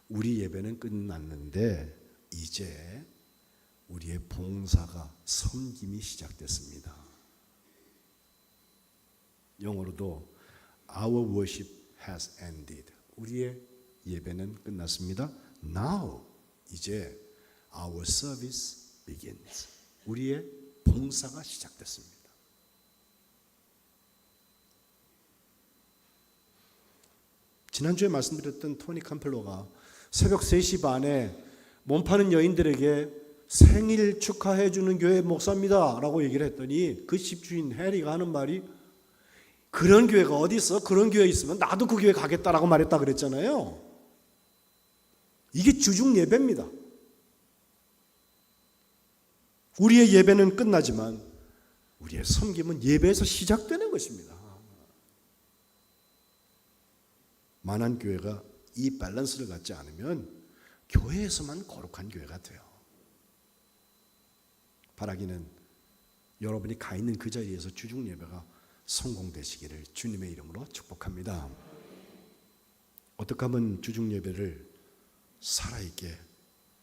우리 예배는 끝났는데 이제 우리의 봉사가 섬김이 시작됐습니다. 영어로도 Our worship has ended. 우리의 예배는 끝났습니다. Now 이제 our service begins. 우리의 봉사가 시작됐습니다. 지난주에 말씀드렸던 토니 캄펠로가 새벽 3시 반에 몸 파는 여인들에게 생일 축하해 주는 교회 목사입니다 라고 얘기를 했더니 그 집주인 해리가 하는 말이, 그런 교회가 어디 있어? 그런 교회 있으면 나도 그 교회 가겠다라고 말했다 그랬잖아요. 이게 주중 예배입니다. 우리의 예배는 끝나지만 우리의 섬김은 예배에서 시작되는 것입니다. 만한 교회가 이 밸런스를 갖지 않으면 교회에서만 거룩한 교회가 돼요. 바라기는 여러분이 가 있는 그 자리에서 주중 예배가 성공되시기를 주님의 이름으로 축복합니다. 어떻게 하면 주중 예배를 살아있게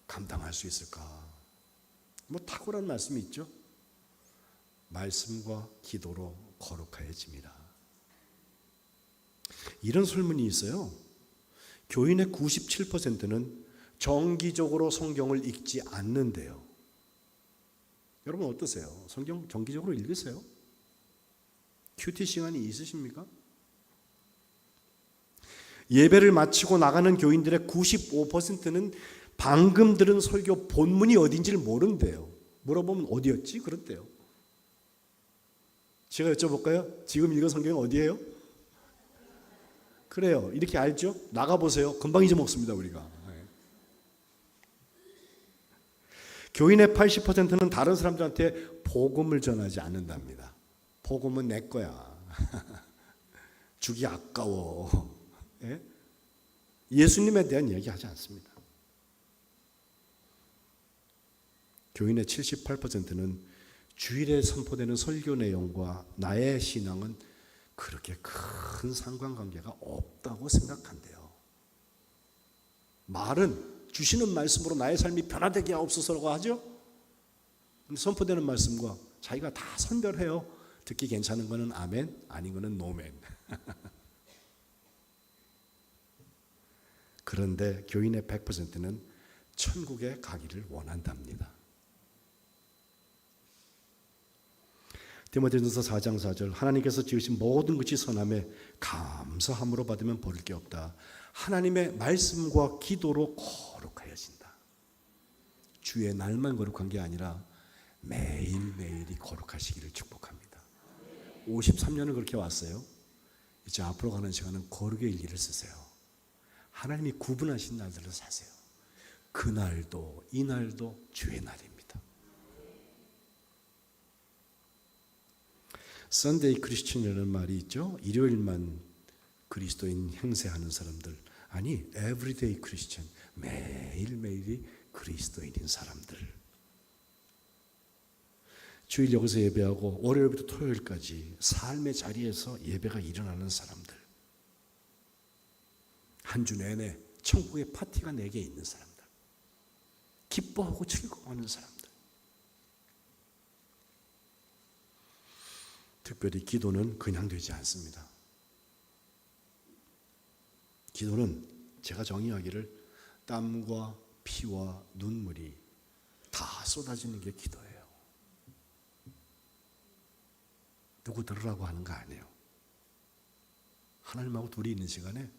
감당할 수 있을까? 뭐 탁월한 말씀이 있죠. 말씀과 기도로 거룩해집니다. 이런 설문이 있어요. 교인의 97%는 정기적으로 성경을 읽지 않는데요. 여러분 어떠세요? 성경 정기적으로 읽으세요? 큐티 시간이 있으십니까? 예배를 마치고 나가는 교인들의 95%는 방금 들은 설교 본문이 어딘지를 모른대요. 물어보면 어디였지? 그렇대요. 제가 여쭤볼까요? 지금 읽은 성경이 어디예요? 그래요. 이렇게 알죠? 나가보세요. 금방 잊어먹습니다, 우리가. 교인의 80%는 다른 사람들한테 복음을 전하지 않는답니다. 복음은 내 거야. 주기 아까워. 예? 예수님에 대한 이야기 하지 않습니다. 교인의 78%는 주일에 선포되는 설교 내용과 나의 신앙은 그렇게 큰 상관관계가 없다고 생각한대요. 말은 주시는 말씀으로 나의 삶이 변화되게 하옵소서라고 하죠. 근데 선포되는 말씀과 자기가 다 선별해요. 듣기 괜찮은 거는 아멘, 아닌 거는 노멘. 그런데 교인의 100%는 천국에 가기를 원한답니다. 디모데전서 4장 4절 하나님께서 지으신 모든 것이 선함에 감사함으로 받으면 버릴 게 없다. 하나님의 말씀과 기도로 거룩하여진다. 주의 날만 거룩한 게 아니라 매일매일이 거룩하시기를 축복합니다. 53년을 그렇게 왔어요. 이제 앞으로 가는 시간은 거룩의 일기를 쓰세요. 하나님이 구분하신 날들로 사세요. 그날도 이날도 주의 날입니다. Sunday Christian이라는 말이 있죠. 일요일만 그리스도인 행세하는 사람들. 아니, Everyday Christian. 매일매일이 그리스도인인 사람들. 주일 여기서 예배하고 월요일부터 토요일까지 삶의 자리에서 예배가 일어나는 사람들. 한 주 내내 천국의 파티가 내게 있는 사람들. 기뻐하고 즐거워하는 사람들. 특별히 기도는 그냥 되지 않습니다. 기도는 제가 정의하기를 땀과 피와 눈물이 다 쏟아지는 게 기도예요. 누구 들으라고 하는 거 아니에요. 하나님하고 둘이 있는 시간에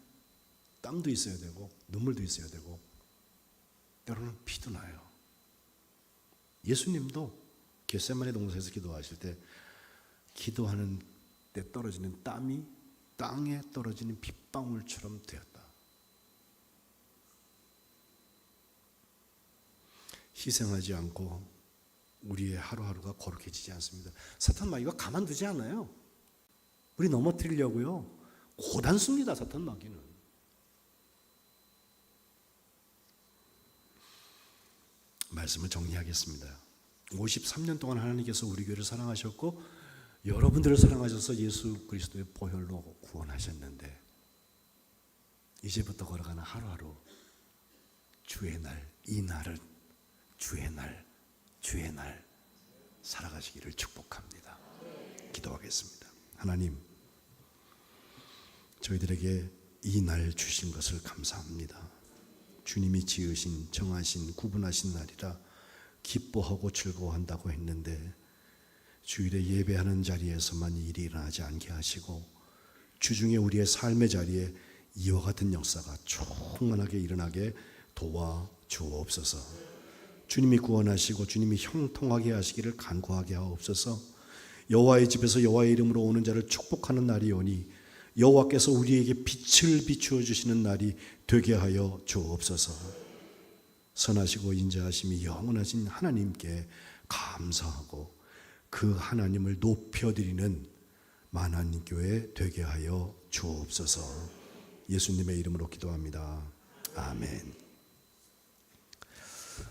땀도 있어야 되고 눈물도 있어야 되고 때로는 피도 나요. 예수님도 겟세마네 동산에서 기도하실 때 기도하는 때 떨어지는 땀이 땅에 떨어지는 빗방울처럼 되었다. 희생하지 않고 우리의 하루하루가 거룩해지지 않습니다. 사탄 마귀가 가만두지 않아요. 우리 넘어뜨리려고요. 고단수입니다. 사탄 마귀는. 말씀을 정리하겠습니다. 53년 동안 하나님께서 우리 교회를 사랑하셨고 여러분들을 사랑하셔서 예수 그리스도의 보혈로 구원하셨는데 이제부터 걸어가는 하루하루 주의 날, 이 날은 주의 날, 주의 날 살아가시기를 축복합니다. 기도하겠습니다. 하나님, 저희들에게 이 날 주신 것을 감사합니다. 주님이 지으신, 정하신, 구분하신 날이라 기뻐하고 즐거워한다고 했는데 주일에 예배하는 자리에서만 일이 일어나지 않게 하시고 주중에 우리의 삶의 자리에 이와 같은 역사가 충만하게 일어나게 도와 주옵소서. 주님이 구원하시고 주님이 형통하게 하시기를 간구하게 하옵소서. 여호와의 집에서 여호와의 이름으로 오는 자를 축복하는 날이 오니 여호와께서 우리에게 빛을 비추어 주시는 날이 되게 하여 주옵소서. 선하시고 인자하심이 영원하신 하나님께 감사하고 그 하나님을 높여드리는 만한 교회 되게 하여 주옵소서. 예수님의 이름으로 기도합니다. 아멘.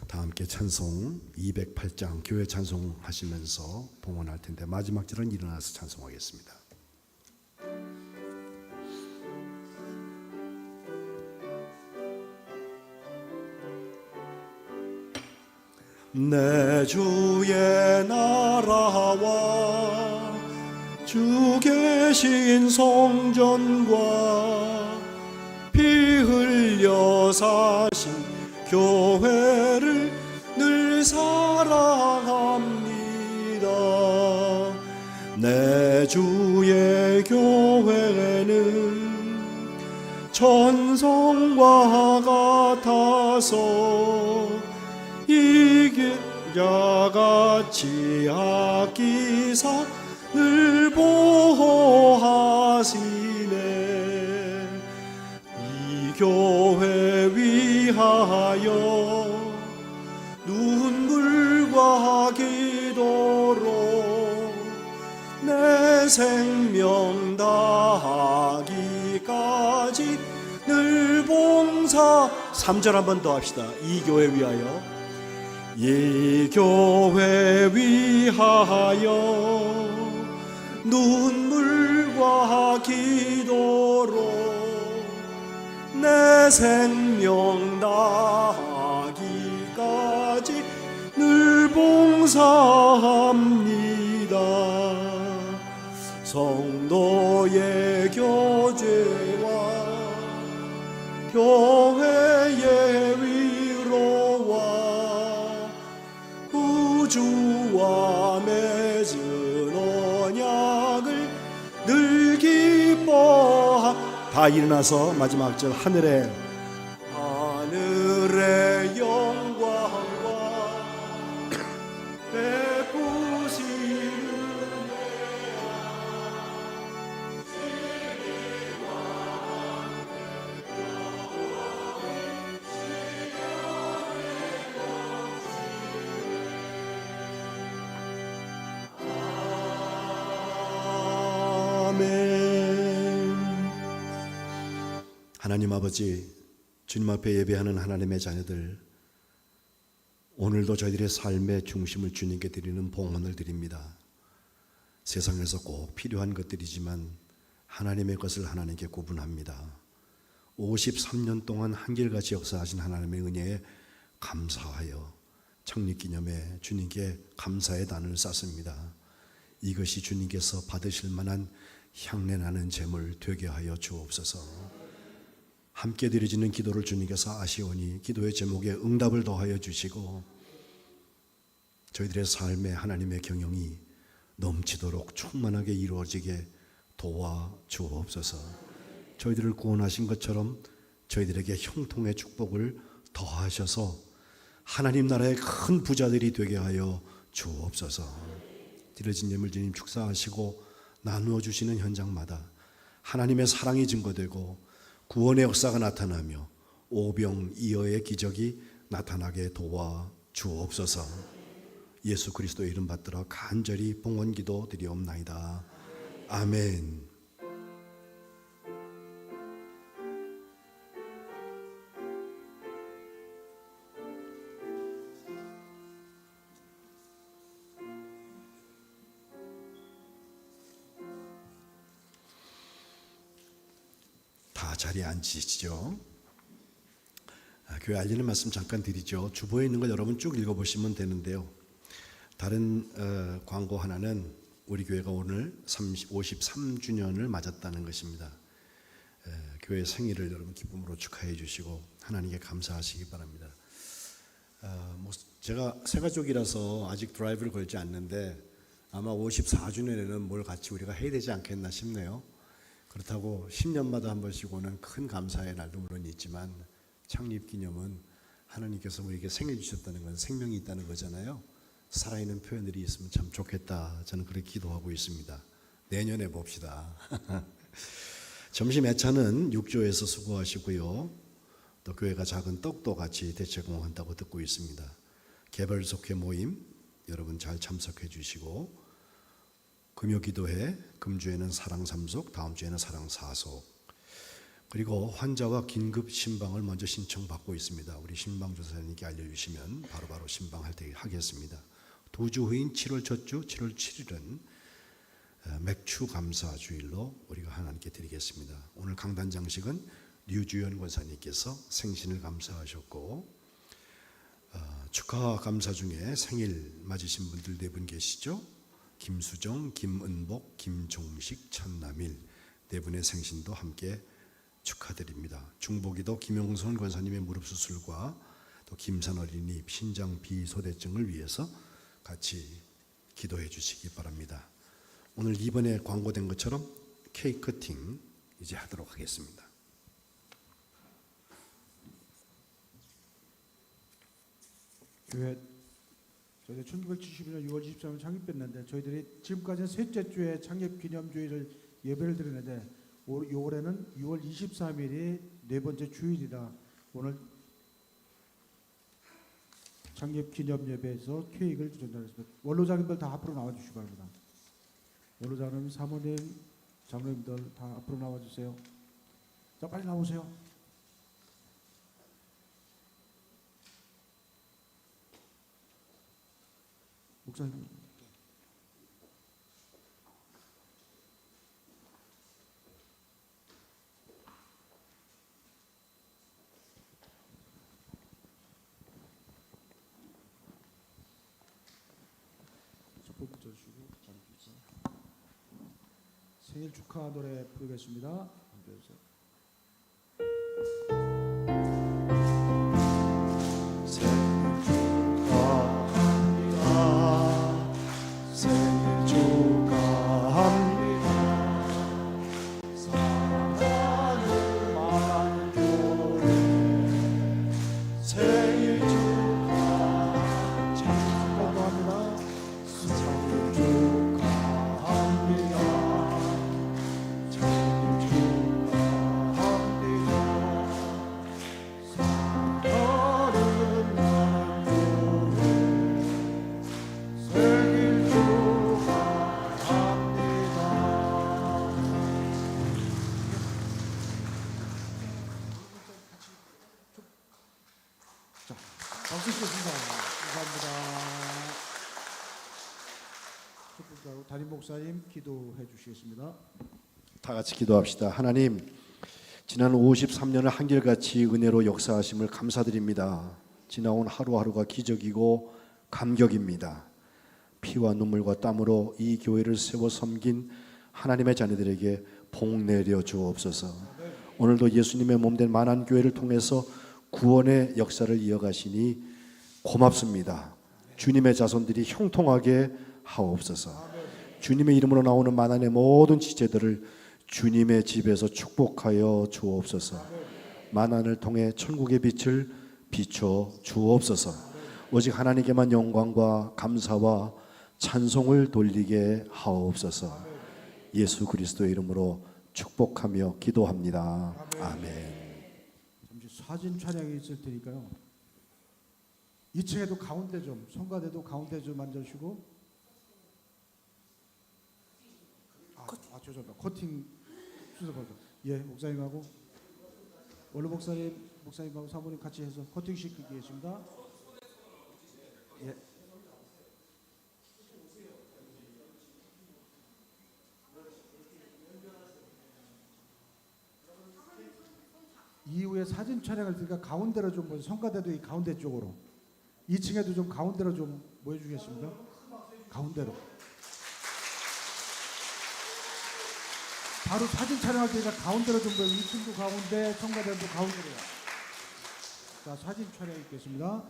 다 함께 찬송 208장 교회 찬송하시면서 봉헌할 텐데 마지막 절은 일어나서 찬송하겠습니다. 내 주의 나라와 주 계신 성전과 피 흘려 사신 교회를 늘 사랑합니다. 내 주의 교회는 천성과 같아서 이긴 자같이 아끼사 늘 보호하시네. 이 교회 위하여 눈물과 기도로 내 생명 다하기까지 늘 봉사. 3절 한 번 더 합시다. 이 교회 위하여, 이 교회 위하여 눈물과 기도로 내 생명 다하기까지 늘 봉사합니다. 성도의 교제와 교회의 위로와 구주와 맺은 언약을 늘 기뻐하. 다 일어나서 마지막 절 하늘의 영광과 베푸시는 하나님 아버지, 주님 앞에 예배하는 하나님의 자녀들, 오늘도 저희들의 삶의 중심을 주님께 드리는 봉헌을 드립니다. 세상에서 꼭 필요한 것들이지만 하나님의 것을 하나님께 구분합니다. 53년 동안 한결같이 역사하신 하나님의 은혜에 감사하여 창립기념에 주님께 감사의 단을 쌓습니다. 이것이 주님께서 받으실 만한 향내나는 제물 되게 하여 주옵소서. 함께 드려지는 기도를 주님께서 아시오니 기도의 제목에 응답을 더하여 주시고 저희들의 삶에 하나님의 경영이 넘치도록 충만하게 이루어지게 도와 주옵소서. 저희들을 구원하신 것처럼 저희들에게 형통의 축복을 더하셔서 하나님 나라의 큰 부자들이 되게 하여 주옵소서. 드려진 예물 주님 축사하시고 나누어 주시는 현장마다 하나님의 사랑이 증거되고 구원의 역사가 나타나며 오병이어의 기적이 나타나게 도와 주옵소서. 예수 그리스도의 이름 받들어 간절히 봉헌기도 드리옵나이다. 아멘. 다 자리에 앉으시죠. 교회 알리는 말씀 잠깐 드리죠. 주보에 있는 걸 여러분 쭉 읽어보시면 되는데요. 다른 광고 하나는 우리 교회가 오늘 53주년을 맞았다는 것입니다. 교회 생일을 여러분 기쁨으로 축하해 주시고 하나님께 감사하시기 바랍니다. 제가 새가족이라서 아직 드라이브를 걸지 않는데 아마 54주년에는 뭘 같이 우리가 해야 되지 않겠나 싶네요. 그렇다고 10년마다 한 번씩 오는 큰 감사의 날도 물론 있지만 창립기념은 하나님께서 우리에게 생일 주셨다는 건 생명이 있다는 거잖아요. 살아있는 표현들이 있으면 참 좋겠다. 저는 그렇게 기도하고 있습니다. 내년에 봅시다. 점심 애차는 6조에서 수고하시고요. 또 교회가 작은 떡도 같이 대체공헌한다고 듣고 있습니다. 개별속회 모임 여러분 잘 참석해 주시고 금요기도회, 금주에는 사랑 3속, 다음 주에는 사랑 4속. 그리고 환자와 긴급 신방을 먼저 신청받고 있습니다. 우리 신방조사님께 알려주시면 바로바로 신방할 때 하겠습니다. 2주 후인 7월 첫 주, 7월 7일은 맥추 감사 주일로 우리가 하나님께 드리겠습니다. 오늘 강단 장식은 류주연 권사님께서 생신을 감사하셨고 축하 감사 중에 생일 맞으신 분들 4분 계시죠? 김수정, 김은복, 김종식, 천남일 4분의 생신도 함께 축하드립니다. 중보기도 김용선 권사님의 무릎 수술과 또 김산 어린이 신장 비소대증을 위해서 같이 기도해 주시기 바랍니다. 오늘 이번에 광고된 것처럼 케이크 커팅 이제 하도록 하겠습니다. 교회 저희들 1972년 6월 23일 창립했는데 저희들이 지금까지 셋째 주에 창립 기념주일을 예배를 드리는데 올해는 6월 23일이 네 번째 주일이라 오늘 창립 기념 예배에서 케이크를 전달했습니다. 원로장님들 다 앞으로 나와 주시기 바랍니다. 원로장님, 사모님, 장로님들 다 앞으로 나와 주세요. 자, 빨리 나오세요. 목사님. 촛불 붙여주시고 생일 축하 노래 부르겠습니다. 함께 해주세요. 생일 축하합니다. 사랑하는 만교회 생일 축하합니다. 생일 축하합니다. 생일 축하합니다. 사랑하는 만교회 생일 축하합니다. 자, 박수 치겠습니다. 감사합니다. 촛불 담임 목사님 기도해 주시겠습니다. 다 같이 기도합시다. 하나님, 지난 53년을 한결같이 은혜로 역사하심을 감사드립니다. 지나온 하루하루가 기적이고 감격입니다. 피와 눈물과 땀으로 이 교회를 세워 섬긴 하나님의 자녀들에게 복 내려 주옵소서. 오늘도 예수님의 몸된 만안교회를 통해서 구원의 역사를 이어가시니 고맙습니다. 주님의 자손들이 형통하게 하옵소서. 주님의 이름으로 나오는 만안의 모든 지체들을 주님의 집에서 축복하여 주옵소서. 만안을 통해 천국의 빛을 비춰 주옵소서. 오직 하나님께만 영광과 감사와 찬송을 돌리게 하옵소서. 예수 그리스도의 이름으로 축복하며 기도합니다. 아멘. 잠시 사진 촬영이 있을 테니까요. 2층에도 가운데 좀, 성가대도 가운데 좀 앉아주시고. 죄송합니다. 코팅 수습하죠. 예, 목사님하고 원로 목사님하고 사모님 같이 해서 코팅 시키겠습니다. 예. 이후에 사진 촬영을 드니까 가운데로 좀 성가대도 이 가운데 쪽으로 2층에도 좀 가운데로 좀 모여주겠습니다. 가운데로 바로 사진 촬영할 때니까 가운데로 좀 모여 2층도 가운데 성가대도 가운데로요. 자, 사진 촬영 있겠습니다.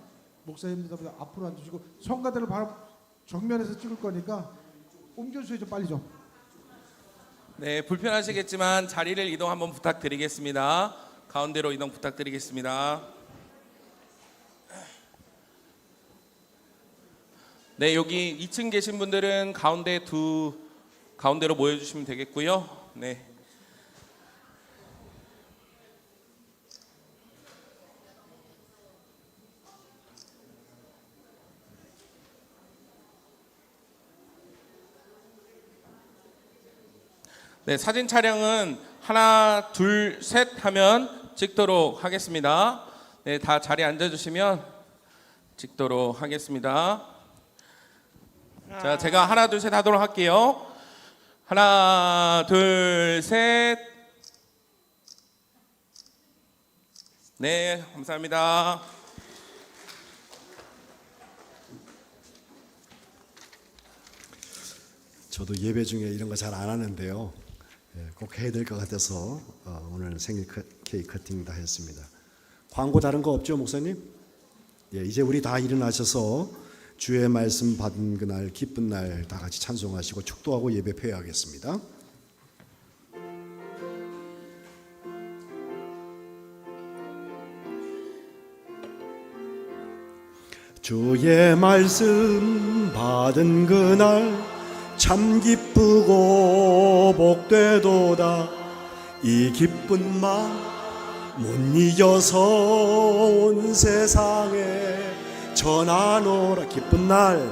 목사님들 앞으로 앉으시고 성가대를 바로 정면에서 찍을 거니까 옮겨주세요. 좀 빨리 좀. 네, 불편하시겠지만 자리를 이동 한번 부탁드리겠습니다. 가운데로 이동 부탁드리겠습니다. 네, 여기 2층 계신 분들은 가운데로 모여주시면 되겠고요. 네. 네, 사진 촬영은 하나, 둘, 셋 하면 찍도록 하겠습니다. 네, 다 자리에 앉아주시면 찍도록 하겠습니다. 자, 제가 하나, 둘, 셋 하도록 할게요. 하나, 둘, 셋. 네, 감사합니다. 저도 예배 중에 이런 거 잘 안 하는데요. 꼭 해야 될 것 같아서 오늘 생일 케이크 커팅 다 했습니다. 광고 다른 거 없죠, 목사님? 예, 이제 우리 다 일어나셔서 주의 말씀 받은 그날 기쁜 날 다 같이 찬송하시고 축도하고 예배 폐하겠습니다. 주의 말씀 받은 그날 참 기쁘고 복되도다. 이 기쁜 마음 못 이겨서 온 세상에 전하노라. 기쁜 날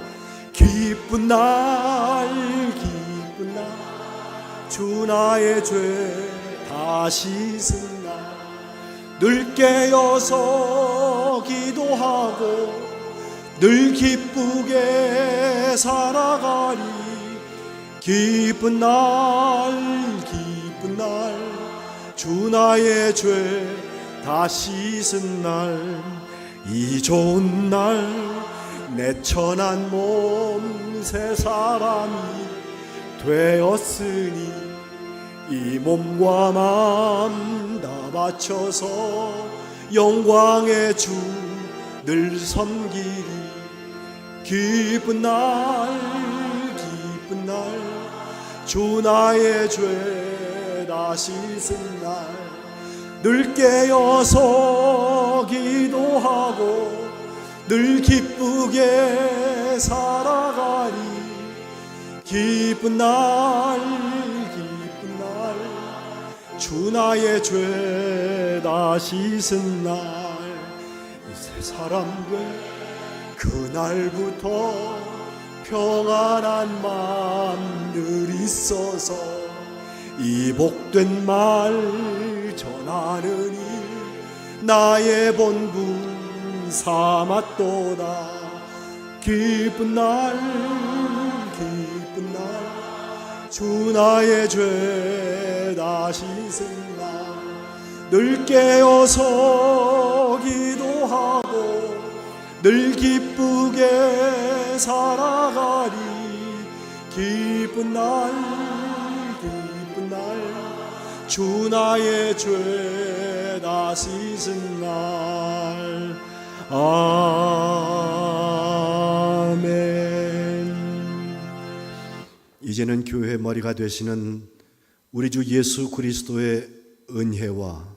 기쁜 날 기쁜 날 주 나의 죄 다 씻은 날 늘 깨어서 기도하고 늘 기쁘게 살아가리. 기쁜 날 기쁜 날 주 나의 죄 다 씻은 날 이 좋은 날 내 천한 몸 새 사람이 되었으니 이 몸과 마음 다 바쳐서 영광의 주 늘 섬기리. 기쁜 날 기쁜 날 주 나의 죄 다 씻은 날 늘 깨어서 기도하고 늘 기쁘게 살아가리. 기쁜 날 기쁜 날 주 나의 죄 다 씻은 날 이 새 사람 돼 그날부터 평안한 마음 늘 있어서 이 복된 말 전하는 일 나의 본분 삼았도다. 기쁜 날 기쁜 날 주 나의 죄 다 씻은 날 늘 깨어서 기도하고 늘 기쁘게 살아가리. 기쁜 날 기쁜 날 주 나의 죄 다 씻은 날. 아멘. 이제는 교회 머리가 되시는 우리 주 예수 그리스도의 은혜와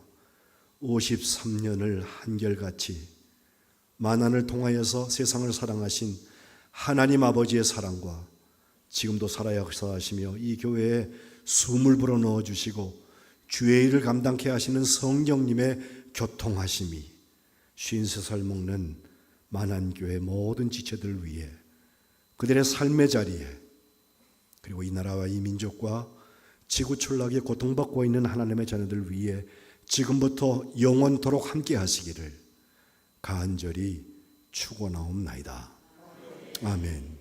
53년을 한결같이 만난을 통하여서 세상을 사랑하신 하나님 아버지의 사랑과 지금도 살아 역사하시며 이 교회에 숨을 불어넣어 주시고 주의 일을 감당케 하시는 성령님의 교통하심이 53살 먹는 만한교회 모든 지체들 위해 그들의 삶의 자리에 그리고 이 나라와 이 민족과 지구 출락에 고통받고 있는 하나님의 자녀들 위해 지금부터 영원토록 함께 하시기를 간절히 축원하옵나이다. 아멘.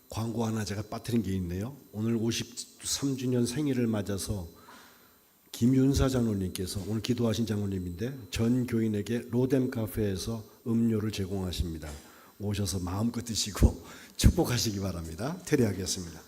광고 하나 제가 빠뜨린 게 있네요. 오늘 53주년 생일을 맞아서 김윤사 장로님께서 오늘 기도하신 장로님인데 전 교인에게 로뎀 카페에서 음료를 제공하십니다. 오셔서 마음껏 드시고 축복하시기 바랍니다. 퇴례하겠습니다.